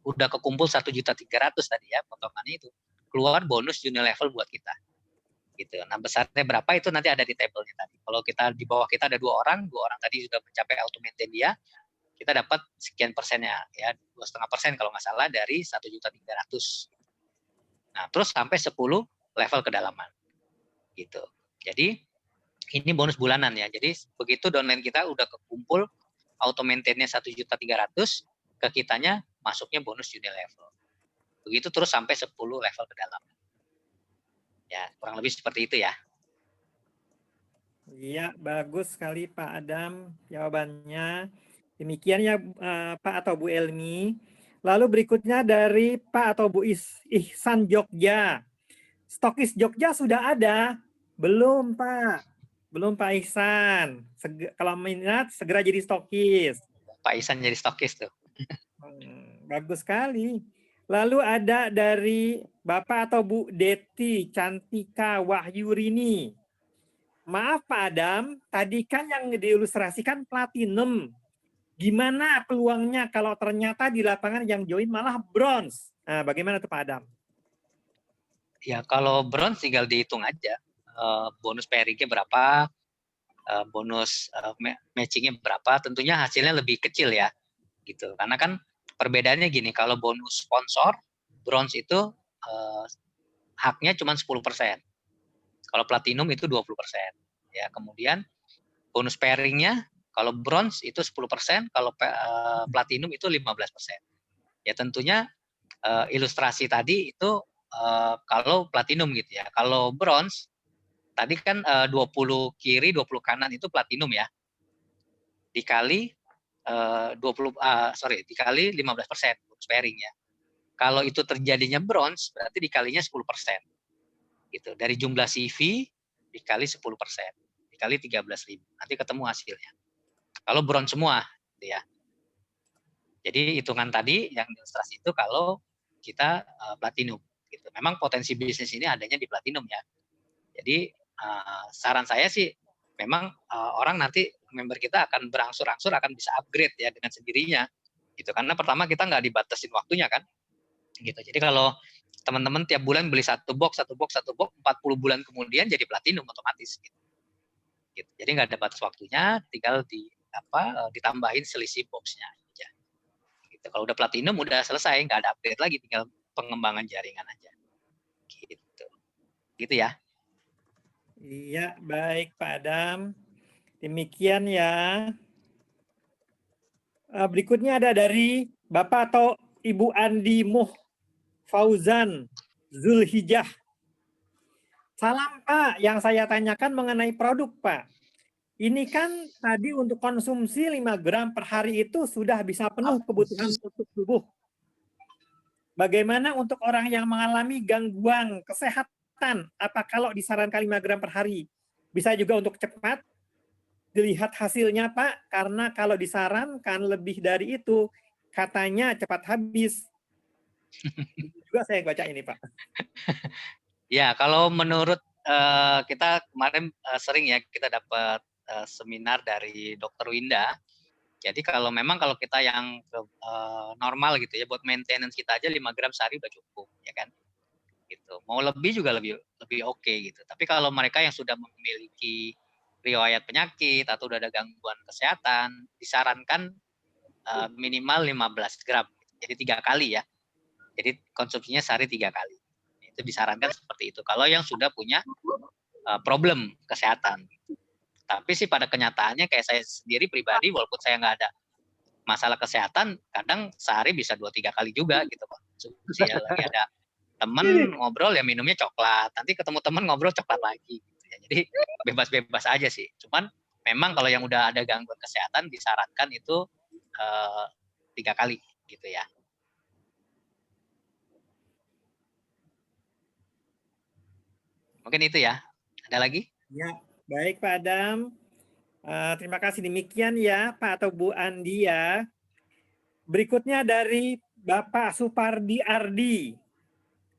Speaker 1: udah kekumpul 1.300.000 tadi ya potongannya itu, keluar bonus unilevel buat kita. Gitu. Nah, besarnya berapa itu nanti ada di tabelnya tadi. Kalau kita di bawah kita ada dua orang tadi sudah mencapai auto maintain dia, kita dapat sekian persennya ya, 2,5% kalau nggak salah dari 1.300.000. Nah, terus sampai 10 level kedalaman. Gitu. Jadi ini bonus bulanan ya. Jadi begitu downline kita udah kekumpul auto maintain-nya 1.300.000, ke kitanya masuknya bonus unilevel. Begitu terus sampai 10 level kedalaman. Ya, kurang lebih seperti itu ya.
Speaker 3: Iya, bagus sekali Pak Adam jawabannya. Demikian ya Pak atau Bu Elmi. Lalu berikutnya dari Pak atau Bu Ihsan Jogja. Stokis Jogja sudah ada? Belum Pak. Belum Pak Ihsan. Kalau minat segera jadi stokis.
Speaker 1: Pak Ihsan jadi stokis tuh.
Speaker 3: Bagus sekali. Lalu ada dari Bapak atau Bu Deti Cantika Wahyurini. Maaf Pak Adam, tadi kan yang diilustrasikan platinum. Gimana peluangnya kalau ternyata di lapangan yang join malah bronze? Nah, bagaimana tuh Pak Adam?
Speaker 1: Ya, kalau bronze tinggal dihitung aja. Bonus pairing-nya berapa, bonus matching-nya berapa, tentunya hasilnya lebih kecil ya. Gitu. Karena kan perbedaannya gini, kalau bonus sponsor, bronze itu haknya cuma 10%. Kalau platinum itu 20%. Ya, kemudian bonus pairing-nya kalau bronze itu 10%, kalau platinum itu 15%. Ya tentunya ilustrasi tadi itu kalau platinum gitu ya. Kalau bronze tadi kan 20 kiri 20 kanan itu platinum ya. Dikali dikali 15% bonus pairing ya. Kalau itu terjadinya bronze berarti dikalinya 10%. Gitu. Dari jumlah CV dikali 10%. Dikali 13.000. Nanti ketemu hasilnya. Kalau bronze semua gitu ya. Jadi hitungan tadi yang ilustrasi itu kalau kita platinum gitu. Memang potensi bisnis ini adanya di platinum ya. Jadi saran saya sih memang orang nanti member kita akan berangsur-angsur akan bisa upgrade ya dengan sendirinya gitu. Karena pertama kita nggak dibatasin waktunya kan. Gitu. Jadi kalau teman-teman tiap bulan beli satu box 40 bulan kemudian jadi platinum otomatis gitu. Jadi nggak ada batas waktunya, tinggal ditambahin selisih boxnya aja. Gitu. Kalau udah platinum udah selesai, nggak ada update lagi, tinggal pengembangan jaringan aja. Gitu ya.
Speaker 3: Iya, baik Pak Adam. Demikian ya. Berikutnya ada dari Bapak atau Ibu Andi Muh Fauzan Zulhijjah. Salam Pak, yang saya tanyakan mengenai produk Pak. Ini kan tadi untuk konsumsi 5 gram per hari itu sudah bisa penuh kebutuhan untuk tubuh. Bagaimana untuk orang yang mengalami gangguan kesehatan? Apa kalau disarankan 5 gram per hari? Bisa juga untuk cepat dilihat hasilnya Pak, karena kalau disarankan lebih dari itu, katanya cepat habis. Juga saya baca ini Pak.
Speaker 1: Ya, kalau menurut kita kemarin sering ya kita dapat seminar dari Dr. Winda. Jadi kalau kita yang normal gitu ya, buat maintenance kita aja 5 gram sehari udah cukup, ya kan? Gitu. Mau lebih juga lebih oke gitu. Tapi kalau mereka yang sudah memiliki riwayat penyakit atau udah ada gangguan kesehatan, disarankan minimal 15 gram. Jadi 3 kali ya. Jadi konsumsinya sehari 3 kali. Itu disarankan seperti itu. Kalau yang sudah punya problem kesehatan. Tapi sih pada kenyataannya kayak saya sendiri pribadi, walaupun saya nggak ada masalah kesehatan, kadang sehari bisa 2-3 kali juga gitu Pak. Sih ya, lagi ada temen ngobrol ya minumnya coklat, nanti ketemu temen ngobrol coklat lagi. Gitu ya. Jadi bebas-bebas aja sih. Cuman memang kalau yang udah ada gangguan kesehatan disarankan itu 3 kali gitu ya. Mungkin itu ya. Ada lagi?
Speaker 3: Ya, baik Pak Adam. Terima kasih, demikian ya Pak atau Bu Andi ya. Berikutnya dari Bapak Supardi Ardi.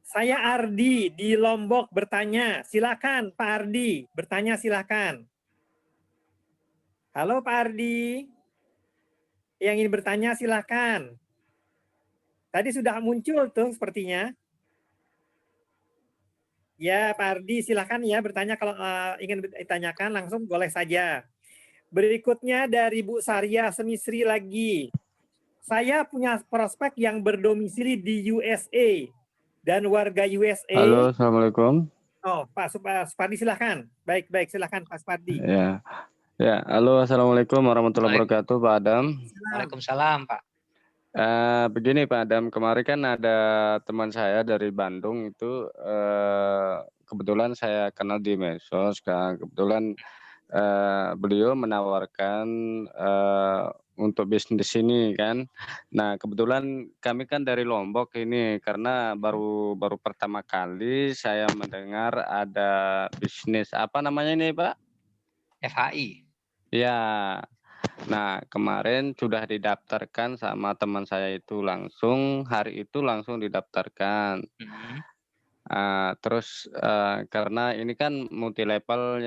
Speaker 3: Saya Ardi di Lombok bertanya. Silakan Pak Ardi, bertanya silakan. Halo Pak Ardi. Yang ingin bertanya silakan. Tadi sudah muncul tuh sepertinya. Ya Pak Ardi silakan ya bertanya, kalau ingin ditanyakan langsung boleh saja. Berikutnya dari Bu Saria Semisri lagi. Saya punya prospek yang berdomisili di USA dan warga USA.
Speaker 6: Halo, Assalamualaikum.
Speaker 3: Oh, Pak Supardi silahkan. Baik, silahkan Pak Supardi.
Speaker 6: Ya, halo, Assalamualaikum warahmatullahi wabarakatuh, Pak Adam.
Speaker 1: Waalaikumsalam Pak.
Speaker 6: Begini Pak Adam, kemarin kan ada teman saya dari Bandung itu, kebetulan saya kenal di medsos, kebetulan beliau menawarkan untuk bisnis ini kan. Nah kebetulan kami kan dari Lombok ini, karena baru pertama kali saya mendengar ada bisnis apa namanya ini Pak?
Speaker 1: FHI.
Speaker 6: Ya. Nah kemarin sudah didaftarkan sama teman saya itu, langsung hari itu langsung didaftarkan. Terus karena ini kan multi level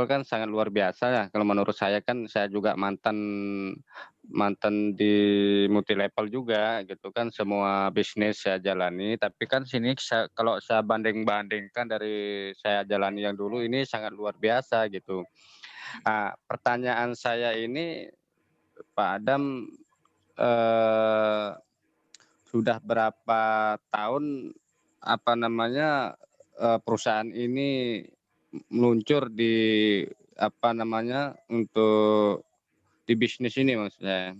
Speaker 6: kan sangat luar biasa ya. Kalau menurut saya kan, saya juga mantan di multi level juga gitu kan, semua bisnis saya jalani. Tapi kan sini kalau saya banding-bandingkan dari saya jalani yang dulu, ini sangat luar biasa gitu. Pertanyaan saya ini Pak Adam, sudah berapa tahun perusahaan ini meluncur di untuk di bisnis ini maksudnya?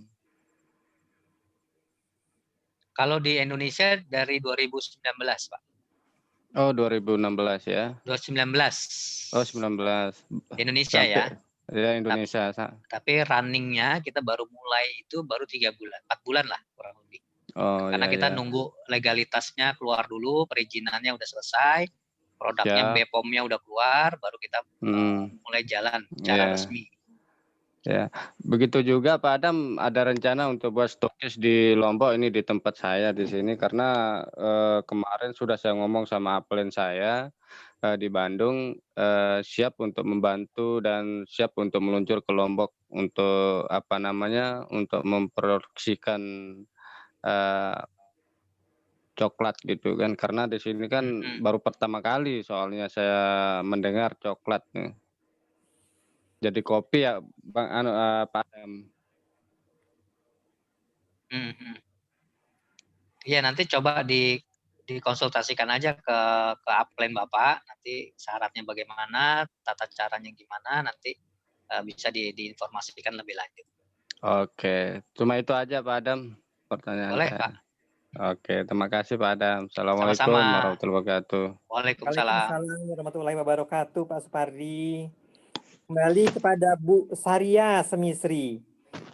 Speaker 1: Kalau di Indonesia dari 2019 Pak.
Speaker 6: Oh 2016 ya?
Speaker 1: 2019.
Speaker 6: Oh 19.
Speaker 1: Indonesia ya.
Speaker 6: Ya Indonesia.
Speaker 1: Tapi runningnya kita baru mulai itu baru 3 bulan, 4 bulan lah kurang lebih. Karena kita nunggu legalitasnya keluar dulu, perizinannya udah selesai, produknya BPOM-nya udah keluar, baru kita mulai jalan secara resmi.
Speaker 6: Ya, begitu juga Pak Adam, ada rencana untuk buat stokis di Lombok ini, di tempat saya di sini, karena kemarin sudah saya ngomong sama upline saya di Bandung, siap untuk membantu dan siap untuk meluncur ke Lombok untuk untuk memproduksikan coklat gitu kan, karena di sini kan baru pertama kali soalnya saya mendengar coklat nih. Jadi kopi ya Pak Adam.
Speaker 1: Iya, nanti coba dikonsultasikan aja ke upline Bapak, nanti syaratnya bagaimana, tata caranya gimana, nanti bisa diinformasikan lebih lanjut.
Speaker 6: Oke, cuma itu aja Pak Adam pertanyaan
Speaker 1: Boleh
Speaker 6: saya.
Speaker 1: Pak.
Speaker 6: Oke, terima kasih Pak Adam. Assalamualaikum warahmatullahi wabarakatuh.
Speaker 1: Waalaikumsalam
Speaker 3: warahmatullahi wabarakatuh Pak Supardi. Kembali kepada Bu Saria Semisri.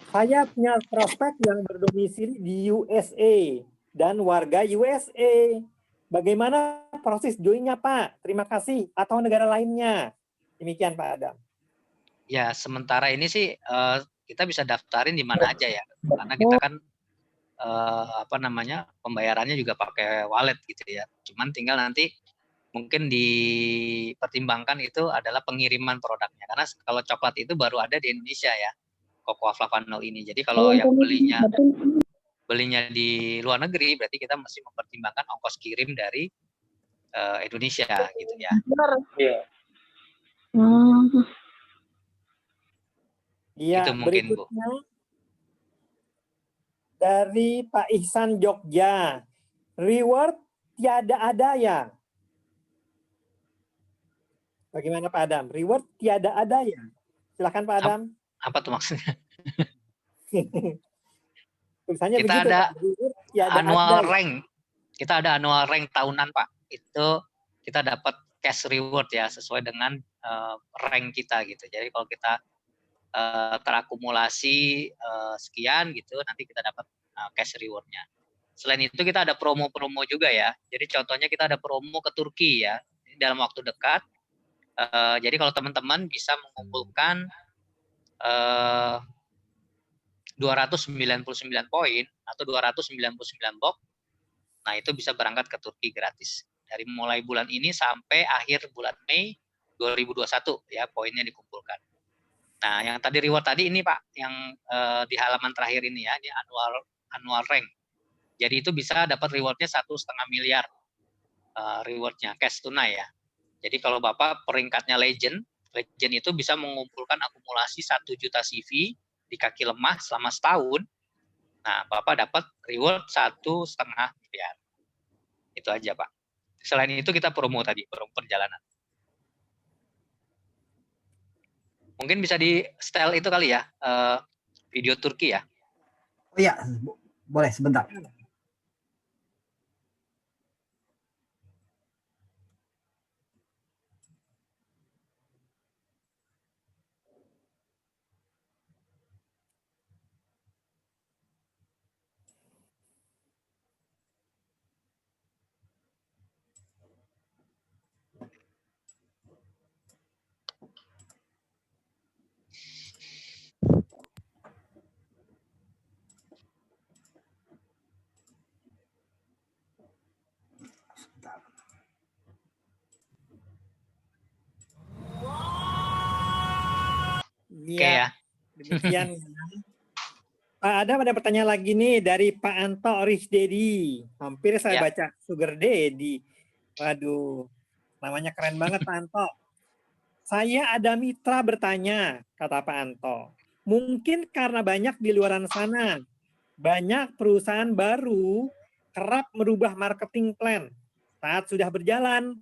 Speaker 3: Saya punya prospek yang berdomisili di USA dan warga USA. Bagaimana proses joinnya Pak? Terima kasih. Atau negara lainnya? Demikian Pak Adam.
Speaker 1: Ya, sementara ini sih kita bisa daftarin di mana aja ya. Karena kita kan pembayarannya juga pakai wallet gitu ya. Cuman tinggal nanti mungkin dipertimbangkan itu adalah pengiriman produknya. Karena kalau coklat itu baru ada di Indonesia ya, Cocoa Flavanol ini. Jadi kalau yang belinya di luar negeri, berarti kita mesti mempertimbangkan ongkos kirim dari Indonesia gitu ya.
Speaker 3: Iya,
Speaker 1: itu mungkin
Speaker 3: berikutnya Bu. Dari Pak Ihsan Jogja. Reward tiada ada ya? Bagaimana Pak Adam? Reward tiada ada ya? Silakan Pak Adam.
Speaker 1: Apa tuh maksudnya?
Speaker 3: Tulisannya
Speaker 1: Kita
Speaker 3: begitu,
Speaker 1: ada
Speaker 3: Pak. Reward tiada
Speaker 1: annual
Speaker 3: ada ya?
Speaker 1: rank. Kita ada annual rank tahunan, Pak. Itu kita dapat cash reward ya sesuai dengan rank kita gitu. Jadi kalau kita terakumulasi sekian gitu, nanti kita dapat cash reward-nya. Selain itu kita ada promo-promo juga ya. Jadi contohnya kita ada promo ke Turki ya. Ini dalam waktu dekat. Jadi kalau teman-teman bisa mengumpulkan 299 poin atau 299 box, nah itu bisa berangkat ke Turki gratis. Dari mulai bulan ini sampai akhir bulan Mei 2021 ya poinnya dikumpulkan. Nah yang tadi reward tadi ini Pak, yang di halaman terakhir ini ya, ini annual rank. Jadi itu bisa dapat rewardnya 1,5 miliar rewardnya cash tunai ya. Jadi kalau Bapak peringkatnya legend itu bisa mengumpulkan akumulasi 1 juta CV di kaki lemah selama setahun. Nah Bapak dapat reward 1,5 miliar. Itu aja Pak. Selain itu kita promo tadi, promo perjalanan. Mungkin bisa di style itu kali ya, video Turki ya.
Speaker 2: Oh iya, boleh sebentar.
Speaker 1: Oke ya.
Speaker 3: Demikian. Pak Adam ada pertanyaan lagi nih dari Pak Anto Risdedi. Hampir saya
Speaker 1: Ya.
Speaker 3: baca Sugar Daddy. Waduh, namanya keren banget Pak Anto. Saya ada mitra bertanya, kata Pak Anto. Mungkin karena banyak di luaran sana, banyak perusahaan baru kerap merubah marketing plan saat sudah berjalan.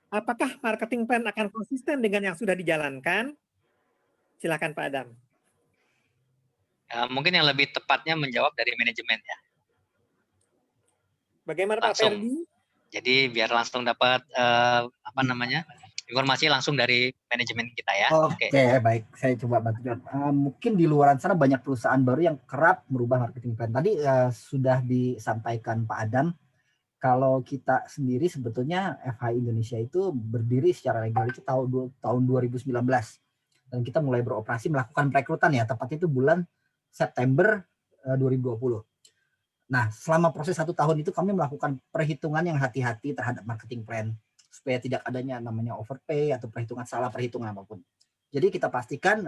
Speaker 3: Apakah marketing plan akan konsisten dengan yang sudah dijalankan? Silakan Pak Adam.
Speaker 1: Mungkin yang lebih tepatnya menjawab dari manajemen ya.
Speaker 3: Bagaimana Pak
Speaker 1: Langsung.
Speaker 3: Ferdi?
Speaker 1: Jadi biar langsung dapat informasi langsung dari manajemen kita ya.
Speaker 2: Oke, baik. Saya coba bantu jawab. Mungkin di luar sana banyak perusahaan baru yang kerap merubah marketing plan. Tadi sudah disampaikan Pak Adam, kalau kita sendiri sebetulnya FHI Indonesia itu berdiri secara legal itu tahun 2019. Dan kita mulai beroperasi melakukan perekrutan ya, tepatnya itu bulan September 2020. Nah, selama proses 1 tahun itu kami melakukan perhitungan yang hati-hati terhadap marketing plan supaya tidak adanya namanya overpay atau salah perhitungan apapun. Jadi kita pastikan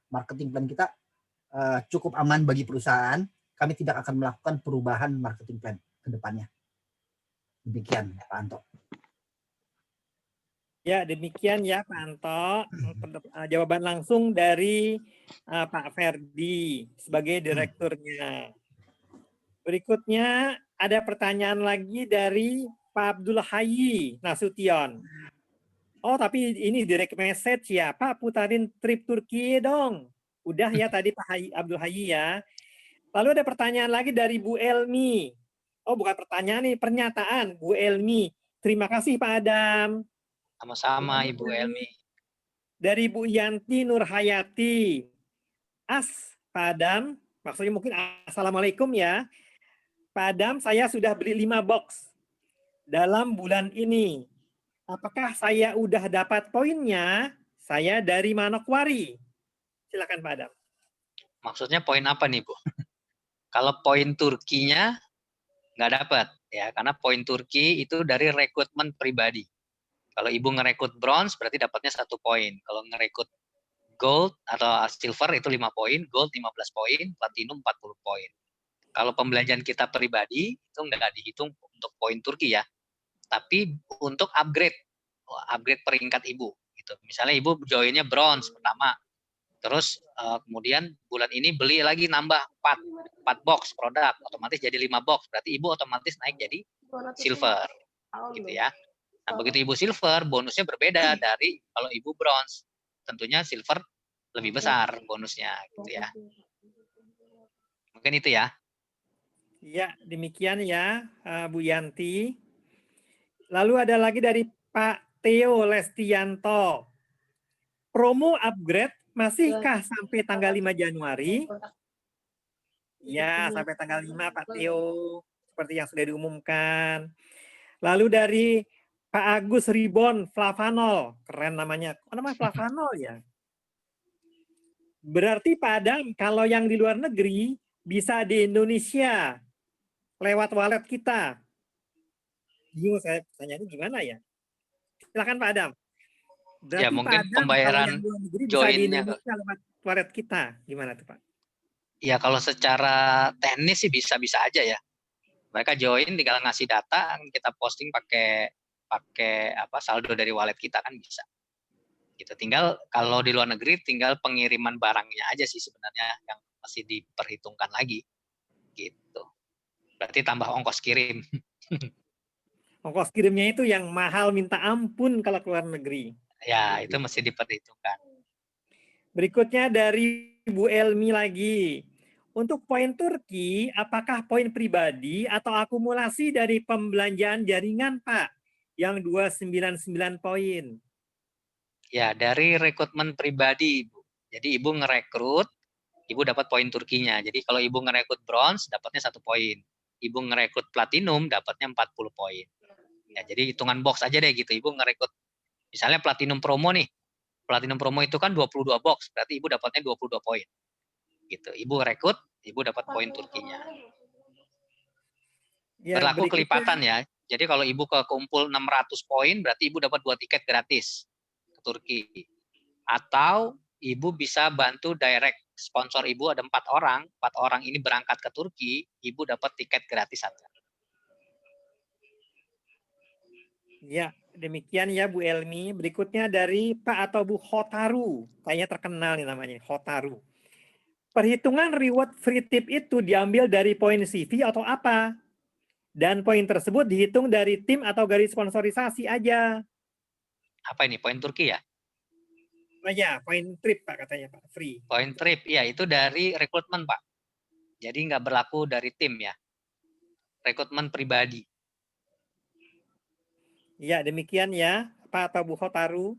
Speaker 2: marketing plan kita cukup aman bagi perusahaan. Kami tidak akan melakukan perubahan marketing plan ke depannya. Demikian Pak Anto.
Speaker 3: Ya, demikian ya Pak Anto. Jawaban langsung dari Pak Ferdi sebagai direkturnya. Berikutnya ada pertanyaan lagi dari Pak Abdul Hayy Nasution. Oh, tapi ini direct message ya. Pak, putarin trip Turki dong. Udah ya tadi Pak Abdul Hayy ya. Lalu ada pertanyaan lagi dari Bu Elmi. Oh, bukan pertanyaan nih, pernyataan Bu Elmi. Terima kasih Pak Adam.
Speaker 1: Sama-sama Ibu Elmi.
Speaker 3: Dari Bu Yanti Nurhayati. Pak Adam, maksudnya mungkin Assalamualaikum ya. Pak Adam, saya sudah beli 5 box dalam bulan ini. Apakah saya udah dapat poinnya? Saya dari Manokwari. Silakan Pak Adam.
Speaker 1: Maksudnya poin apa nih Bu? Kalau poin Turkinya nggak dapat ya, karena poin Turki itu dari rekrutmen pribadi. Kalau Ibu ngerekrut bronze berarti dapatnya 1 poin. Kalau ngerekrut gold atau silver itu 5 poin, gold 15 poin, platinum 40 poin. Kalau pembelanjaan kita pribadi itu nggak dihitung untuk poin Turki ya, tapi untuk upgrade peringkat Ibu. Gitu. Misalnya Ibu joinnya bronze pertama, terus kemudian bulan ini beli lagi nambah 4 box produk, otomatis jadi 5 box, berarti Ibu otomatis naik jadi silver, gitu ya. Nah, begitu Ibu silver, bonusnya berbeda dari kalau Ibu bronze. Tentunya silver lebih besar bonusnya gitu ya. Mungkin itu ya.
Speaker 3: Ya, demikian ya, Bu Yanti. Lalu ada lagi dari Pak Theo Lestianto. Promo upgrade masihkah sampai tanggal 5 Januari? Ya, sampai tanggal 5 Pak Theo, seperti yang sudah diumumkan. Lalu dari Pak Agus Ribon Flavanol, keren namanya. Kok namanya Flavanol ya? Berarti Pak Adam, kalau yang di luar negeri bisa di Indonesia lewat wallet kita. Bingung saya tanya ini gimana ya? Silakan Pak Adam. Berarti
Speaker 1: Ya, mungkin
Speaker 3: Pak Adam,
Speaker 1: pembayaran
Speaker 3: kalau yang luar negeri bisa di
Speaker 1: joinnya.
Speaker 3: Indonesia lewat wallet kita. Gimana tuh Pak?
Speaker 1: Ya, kalau secara teknis sih bisa-bisa aja ya. Mereka join tinggal ngasih data, kita posting pakai saldo dari wallet kita kan bisa. Gitu. Tinggal kalau di luar negeri tinggal pengiriman barangnya aja sih sebenarnya yang masih diperhitungkan lagi. Gitu. Berarti tambah ongkos kirim.
Speaker 3: Ongkos kirimnya itu yang mahal minta ampun kalau ke luar negeri.
Speaker 1: Ya, itu mesti diperhitungkan.
Speaker 3: Berikutnya dari Bu Elmi lagi. Untuk poin Turki, apakah poin pribadi atau akumulasi dari pembelanjaan jaringan, Pak? Yang 299 poin.
Speaker 1: Ya, dari rekrutmen pribadi, Ibu. Jadi Ibu ngerekrut, Ibu dapat poin Turkinya. Jadi kalau Ibu ngerekrut bronze, dapatnya 1 poin. Ibu ngerekrut platinum, dapatnya 40 poin. Ya, jadi hitungan box aja deh gitu. Ibu ngerekrut, misalnya platinum promo nih. Platinum promo itu kan 22 box, berarti Ibu dapatnya 22 poin. Gitu. Ibu rekrut, Ibu dapat poin Turkinya.
Speaker 3: Ya,
Speaker 1: Berlaku
Speaker 3: berikutnya,
Speaker 1: kelipatan ya. Jadi kalau Ibu kekumpul 600 poin, berarti Ibu dapat 2 tiket gratis ke Turki. Atau Ibu bisa bantu direct sponsor Ibu ada 4 orang. 4 orang ini berangkat ke Turki, Ibu dapat tiket gratis 1.
Speaker 3: ya, demikian ya Bu Elmi. Berikutnya dari Pak atau Bu Hotaru. Kayaknya terkenal nih namanya, Hotaru. Perhitungan reward free tip itu diambil dari poin CV atau apa? Dan poin tersebut dihitung dari tim atau garis sponsorisasi aja.
Speaker 1: Apa ini? Poin Turki ya?
Speaker 3: Oh ya, poin trip Pak katanya Pak, free.
Speaker 1: Poin trip, ya itu dari rekrutmen Pak. Jadi nggak berlaku dari tim ya. Rekrutmen pribadi.
Speaker 3: Ya, demikian ya Pak atau Bu Hotaru.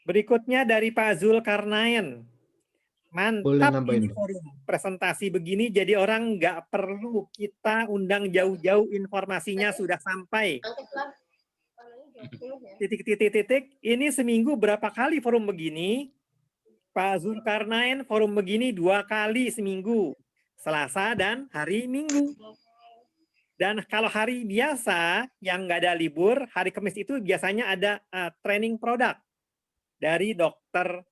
Speaker 3: Berikutnya dari Pak Zulkarnain. Mantap ini forum. Presentasi begini jadi orang nggak perlu kita undang jauh-jauh, informasinya sudah sampai. Titik. Ini seminggu berapa kali forum begini? Pak Zulkarnain forum begini 2 kali seminggu. Selasa dan hari Minggu. Dan kalau hari biasa yang nggak ada libur, hari Kamis itu biasanya ada training produk dari Dokter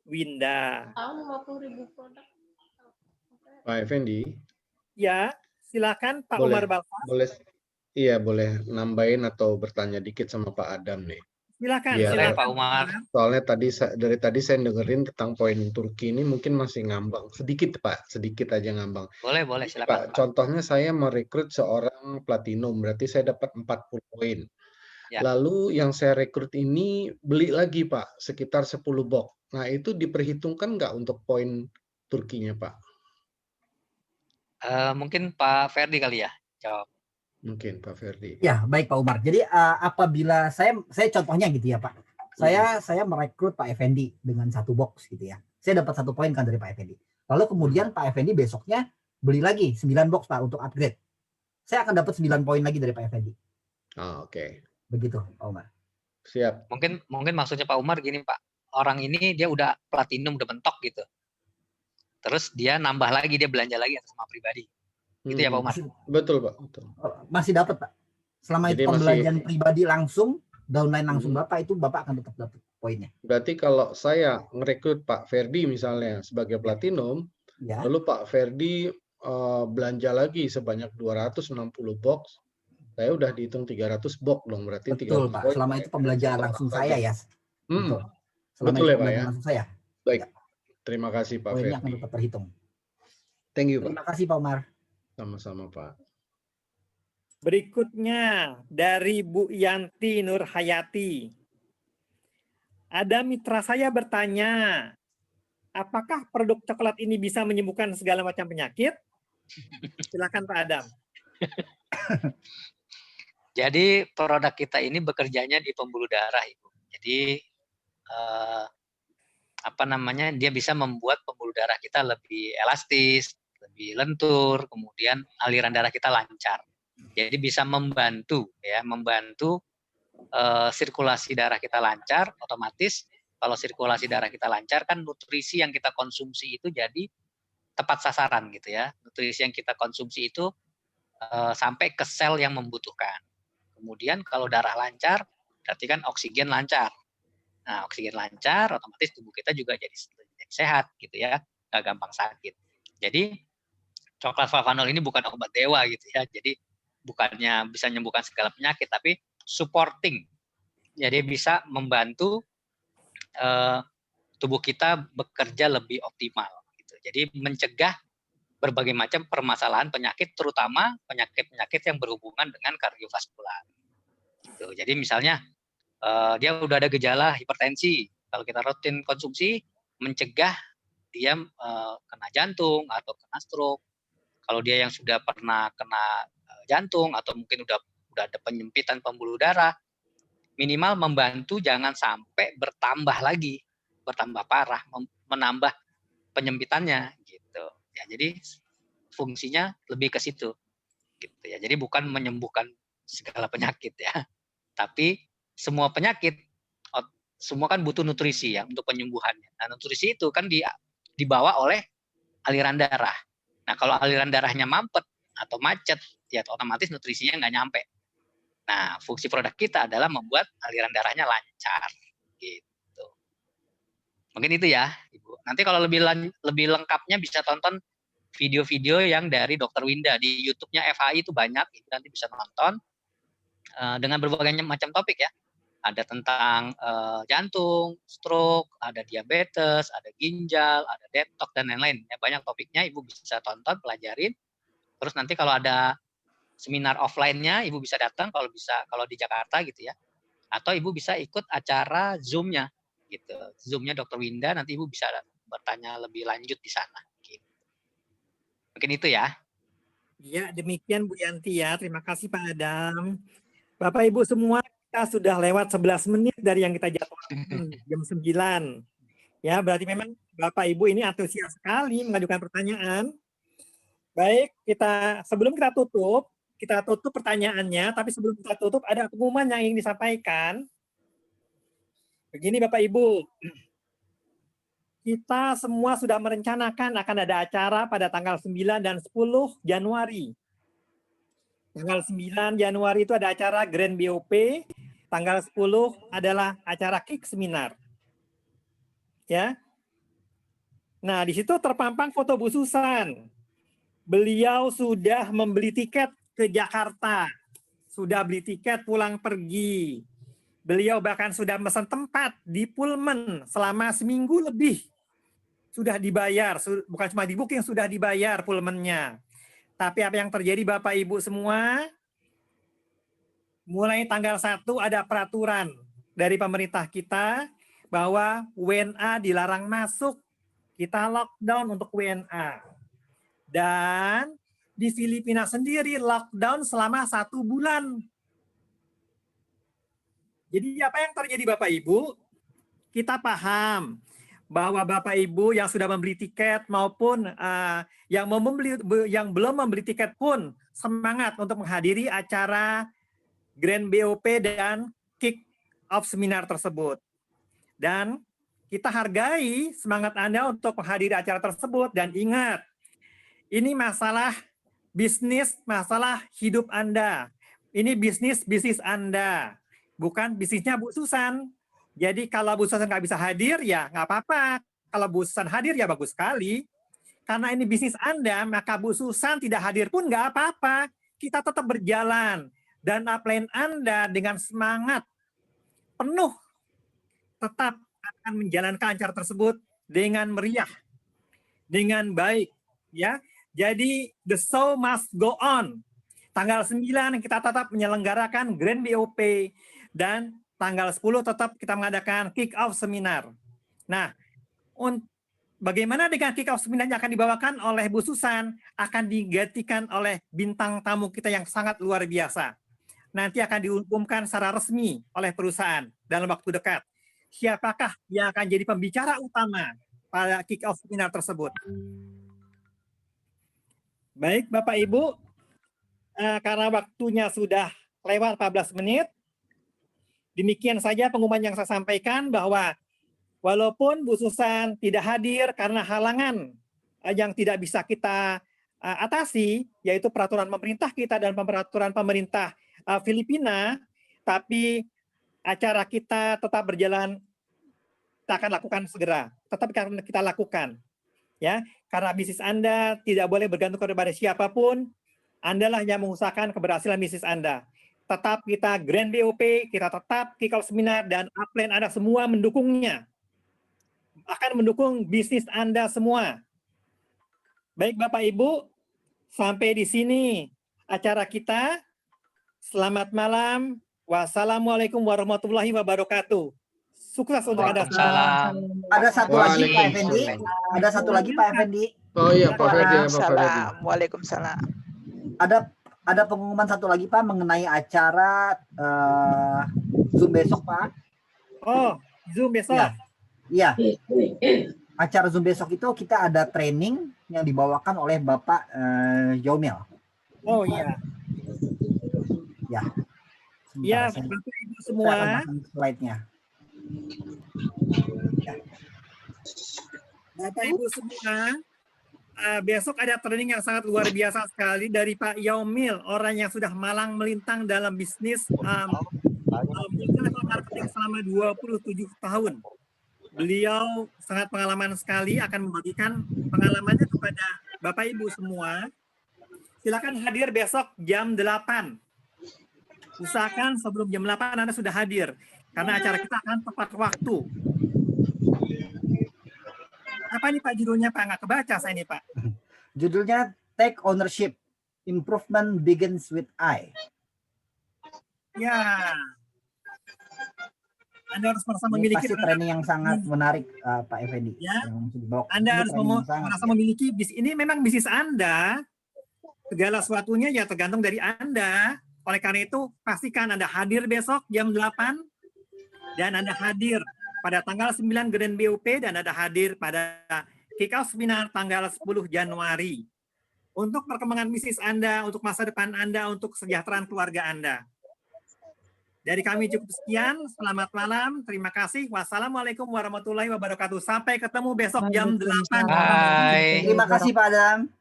Speaker 3: Winda.
Speaker 7: Pak Effendi.
Speaker 3: Ya, silakan Pak
Speaker 7: Boleh,
Speaker 3: Umar Balfas.
Speaker 7: Boleh nambahin atau bertanya dikit sama Pak Adam nih.
Speaker 3: Silakan,
Speaker 7: Biar,
Speaker 3: silakan
Speaker 1: Pak Umar.
Speaker 7: Soalnya dari tadi saya dengerin tentang poin Turki ini mungkin masih ngambang. Sedikit Pak, sedikit aja ngambang.
Speaker 1: Boleh, silakan.
Speaker 7: Pak, contohnya saya merekrut seorang platinum, berarti saya dapat 40 poin.
Speaker 1: Ya.
Speaker 7: Lalu yang saya rekrut ini beli lagi Pak, sekitar 10 box. Nah itu diperhitungkan nggak untuk poin Turkinya Pak?
Speaker 1: Mungkin Pak Ferdi kali ya jawab.
Speaker 7: Mungkin Pak Ferdi.
Speaker 2: Ya, baik Pak Umar. Jadi apabila saya contohnya gitu ya Pak. Saya merekrut Pak Effendi dengan 1 box gitu ya. Saya dapat 1 poin kan dari Pak Effendi. Lalu kemudian Pak Effendi besoknya beli lagi 9 box Pak untuk upgrade. Saya akan dapat 9 poin lagi dari Pak Effendi.
Speaker 7: Oke.
Speaker 2: Begitu Pak Umar.
Speaker 7: Siap.
Speaker 1: Mungkin maksudnya Pak Umar gini Pak. Orang ini dia udah platinum, udah mentok gitu. Terus dia nambah lagi, dia belanja lagi atas nama pribadi. Gitu ya Pak Umar?
Speaker 7: Betul Pak. Betul.
Speaker 2: Masih dapat Pak. Selama
Speaker 7: Jadi
Speaker 2: itu pembelanjaan pribadi langsung, downline langsung Bapak, itu Bapak akan tetap dapat poinnya.
Speaker 7: Berarti kalau saya merekrut Pak Ferdi misalnya sebagai platinum,
Speaker 2: ya.
Speaker 7: Lalu Pak Ferdi belanja lagi sebanyak 260 box, saya udah dihitung 300 box dong, berarti
Speaker 2: Betul Pak,
Speaker 7: poin.
Speaker 2: selama itu pembelanjaan langsung saya ya. Betul. Selama
Speaker 7: Betul
Speaker 2: itu
Speaker 7: ya Pak ya?
Speaker 2: langsung saya.
Speaker 7: Baik,
Speaker 2: ya.
Speaker 7: Terima kasih Pak
Speaker 2: Poinnya
Speaker 7: Ferdi.
Speaker 2: akan tetap terhitung.
Speaker 7: Thank you Pak.
Speaker 2: Terima kasih Pak Umar.
Speaker 7: Sama-sama Pak.
Speaker 3: Berikutnya dari Bu Yanti Nurhayati. Ada mitra saya bertanya, apakah produk coklat ini bisa menyembuhkan segala macam penyakit? Silakan Pak Adam.
Speaker 1: Jadi produk kita ini bekerjanya di pembuluh darah, Ibu. Jadi dia bisa membuat pembuluh darah kita lebih elastis, lebih lentur, kemudian aliran darah kita lancar. Jadi bisa membantu sirkulasi darah kita lancar, otomatis kalau sirkulasi darah kita lancar kan nutrisi yang kita konsumsi itu jadi tepat sasaran gitu ya. Nutrisi yang kita konsumsi itu sampai ke sel yang membutuhkan. Kemudian kalau darah lancar, berarti kan oksigen lancar. Nah, oksigen lancar, otomatis tubuh kita juga jadi sehat gitu ya, nggak gampang sakit. Jadi coklat flavanol ini bukan obat dewa gitu ya. Jadi bukannya bisa menyembuhkan segala penyakit, tapi supporting. Jadi bisa membantu tubuh kita bekerja lebih optimal. Gitu. Jadi mencegah berbagai macam permasalahan penyakit, terutama penyakit-penyakit yang berhubungan dengan kardiovaskular. Gitu. Jadi misalnya dia udah ada gejala hipertensi, kalau kita rutin konsumsi, mencegah dia kena jantung atau kena stroke. Kalau dia yang sudah pernah kena jantung atau mungkin udah ada penyempitan pembuluh darah, minimal membantu jangan sampai bertambah parah, menambah penyempitannya gitu. Ya, jadi fungsinya lebih ke situ gitu ya. Jadi bukan menyembuhkan segala penyakit ya. Tapi semua penyakit semua kan butuh nutrisi ya untuk penyembuhannya. Nah, nutrisi itu kan dibawa oleh aliran darah. Nah, kalau aliran darahnya mampet atau macet, ya otomatis nutrisinya nggak nyampe. Nah, fungsi produk kita adalah membuat aliran darahnya lancar, gitu. Mungkin itu ya, Ibu. Nanti kalau lebih lengkapnya bisa tonton video-video yang dari Dr. Winda di YouTube-nya FHI itu banyak, Ibu nanti bisa nonton dengan berbagai macam topik ya. Ada tentang jantung, stroke, ada diabetes, ada ginjal, ada detox dan lain-lain. Ya, banyak topiknya, Ibu bisa tonton, pelajarin. Terus nanti kalau ada seminar offline-nya, Ibu bisa datang kalau di Jakarta gitu ya. Atau Ibu bisa ikut acara Zoom-nya gitu. Zoom-nya Dr. Winda, nanti Ibu bisa bertanya lebih lanjut di sana. Gitu. Mungkin itu ya.
Speaker 3: Ya, demikian Bu Yanti ya. Terima kasih Pak Adam. Bapak Ibu semua, kita sudah lewat 11 menit dari yang kita jadwalkan jam 9. Ya, berarti memang Bapak Ibu ini antusias sekali mengajukan pertanyaan. Baik, sebelum kita tutup pertanyaannya, tapi sebelum kita tutup ada pengumuman yang ingin disampaikan. Begini Bapak Ibu, kita semua sudah merencanakan akan ada acara pada tanggal 9 dan 10 Januari. Tanggal 9 Januari itu ada acara Grand BOP, tanggal 10 adalah acara KIK Seminar. Ya. Nah, di situ terpampang foto Bu Susan. Beliau sudah membeli tiket ke Jakarta, sudah beli tiket pulang pergi. Beliau bahkan sudah pesan tempat di Pullman selama seminggu lebih. Sudah dibayar, bukan cuma di booking, sudah dibayar Pullman-nya. Tapi apa yang terjadi Bapak Ibu semua, mulai tanggal 1 ada peraturan dari pemerintah kita bahwa WNA dilarang masuk. Kita lockdown untuk WNA. Dan di Filipina sendiri lockdown selama 1 bulan. Jadi apa yang terjadi Bapak Ibu? Kita paham bahwa Bapak Ibu yang sudah membeli tiket maupun yang belum membeli tiket pun semangat untuk menghadiri acara Grand BOP dan Kick Off Seminar tersebut. Dan kita hargai semangat Anda untuk menghadiri acara tersebut dan ingat, ini masalah bisnis, masalah hidup Anda. Ini bisnis Anda, bukan bisnisnya Bu Susan. Jadi kalau Bu Susan nggak bisa hadir, ya nggak apa-apa. Kalau Bu Susan hadir, ya bagus sekali. Karena ini bisnis Anda, maka Bu Susan tidak hadir pun nggak apa-apa. Kita tetap berjalan. Dan upline Anda dengan semangat penuh tetap akan menjalankan acara tersebut dengan meriah, dengan baik. Ya. Jadi the show must go on. Tanggal 9 kita tetap menyelenggarakan Grand BOP dan tanggal 10 tetap kita mengadakan kick off seminar. Nah, bagaimana dengan kick off seminar yang akan dibawakan oleh Bu Susan akan digantikan oleh bintang tamu kita yang sangat luar biasa. Nanti akan diumumkan secara resmi oleh perusahaan dalam waktu dekat. Siapakah yang akan jadi pembicara utama pada kick off seminar tersebut? Baik, Bapak Ibu, karena waktunya sudah lewat 14 menit, demikian saja pengumuman yang saya sampaikan bahwa walaupun Bu Susan tidak hadir karena halangan yang tidak bisa kita atasi, yaitu peraturan pemerintah kita dan peraturan pemerintah Filipina, tapi acara kita tetap berjalan, kita akan lakukan segera, tetap kita lakukan. Ya, karena bisnis Anda tidak boleh bergantung kepada siapapun, Andalah yang mengusahakan keberhasilan bisnis Anda. Tetap kita Grand BOP, kita tetap kick off seminar, dan upline Anda semua mendukungnya. Akan mendukung bisnis Anda semua. Baik Bapak Ibu, sampai di sini acara kita. Selamat malam. Wassalamualaikum warahmatullahi wabarakatuh. Sukses untuk Anda.
Speaker 2: Ada satu lagi Pak Effendi. Ada satu lagi Pak Effendi.
Speaker 7: Oh iya Pak Ferdi.
Speaker 8: Waalaikumsalam.
Speaker 2: Ada pengumuman satu lagi Pak mengenai acara Zoom besok Pak.
Speaker 3: Oh, Zoom besok.
Speaker 2: Iya. Acara Zoom besok itu kita ada training yang dibawakan oleh Bapak Yomil.
Speaker 3: Oh iya.
Speaker 2: Ya.
Speaker 3: Iya, Bapak Ibu semua.
Speaker 2: Slide-nya.
Speaker 3: Ya. Bapak Ibu semua, besok ada training yang sangat luar biasa sekali dari Pak Yaumil, orang yang sudah malang melintang dalam bisnis marketing selama 27 tahun. Beliau sangat pengalaman sekali, akan membagikan pengalamannya kepada Bapak Ibu semua. Silakan hadir besok jam 8. Usahakan sebelum jam 8 Anda sudah hadir, karena acara kita akan tepat waktu. Apa nih Pak judulnya Pak? Nggak kebaca saya nih Pak.
Speaker 2: Judulnya Take Ownership, Improvement Begins with I.
Speaker 3: Ya. Anda harus merasa memiliki
Speaker 2: training yang sangat menarik Pak Effendi.
Speaker 3: Ya. Anda harus merasa memiliki bisnis. Ini memang bisnis Anda. Segala sesuatunya ya tergantung dari Anda. Oleh karena itu, pastikan Anda hadir besok jam 8 dan Anda hadir pada tanggal 9 Grand BOP dan Anda hadir pada kick-off seminar tanggal 10 Januari. Untuk perkembangan bisnis Anda, untuk masa depan Anda, untuk kesejahteraan keluarga Anda. Dari kami cukup sekian. Selamat malam. Terima kasih. Wassalamualaikum warahmatullahi wabarakatuh. Sampai ketemu besok jam 8.
Speaker 1: Bye.
Speaker 2: Terima kasih Pak Adam.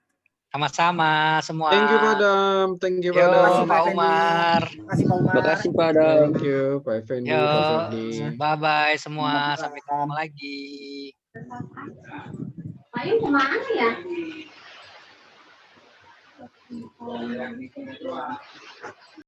Speaker 1: Sama-sama semua.
Speaker 7: Thank you Pak Adam. Thank you Pak Adam.
Speaker 1: Terima kasih Pak Umar.
Speaker 2: Terima kasih Pak Umar.
Speaker 6: Terima kasih Pak Adam.
Speaker 7: Thank you Pak Effendi.
Speaker 1: Yo,
Speaker 7: Pak Ferdi.
Speaker 1: bye-bye semua. Sampai ketemu lagi.
Speaker 9: Ayo kemana ya?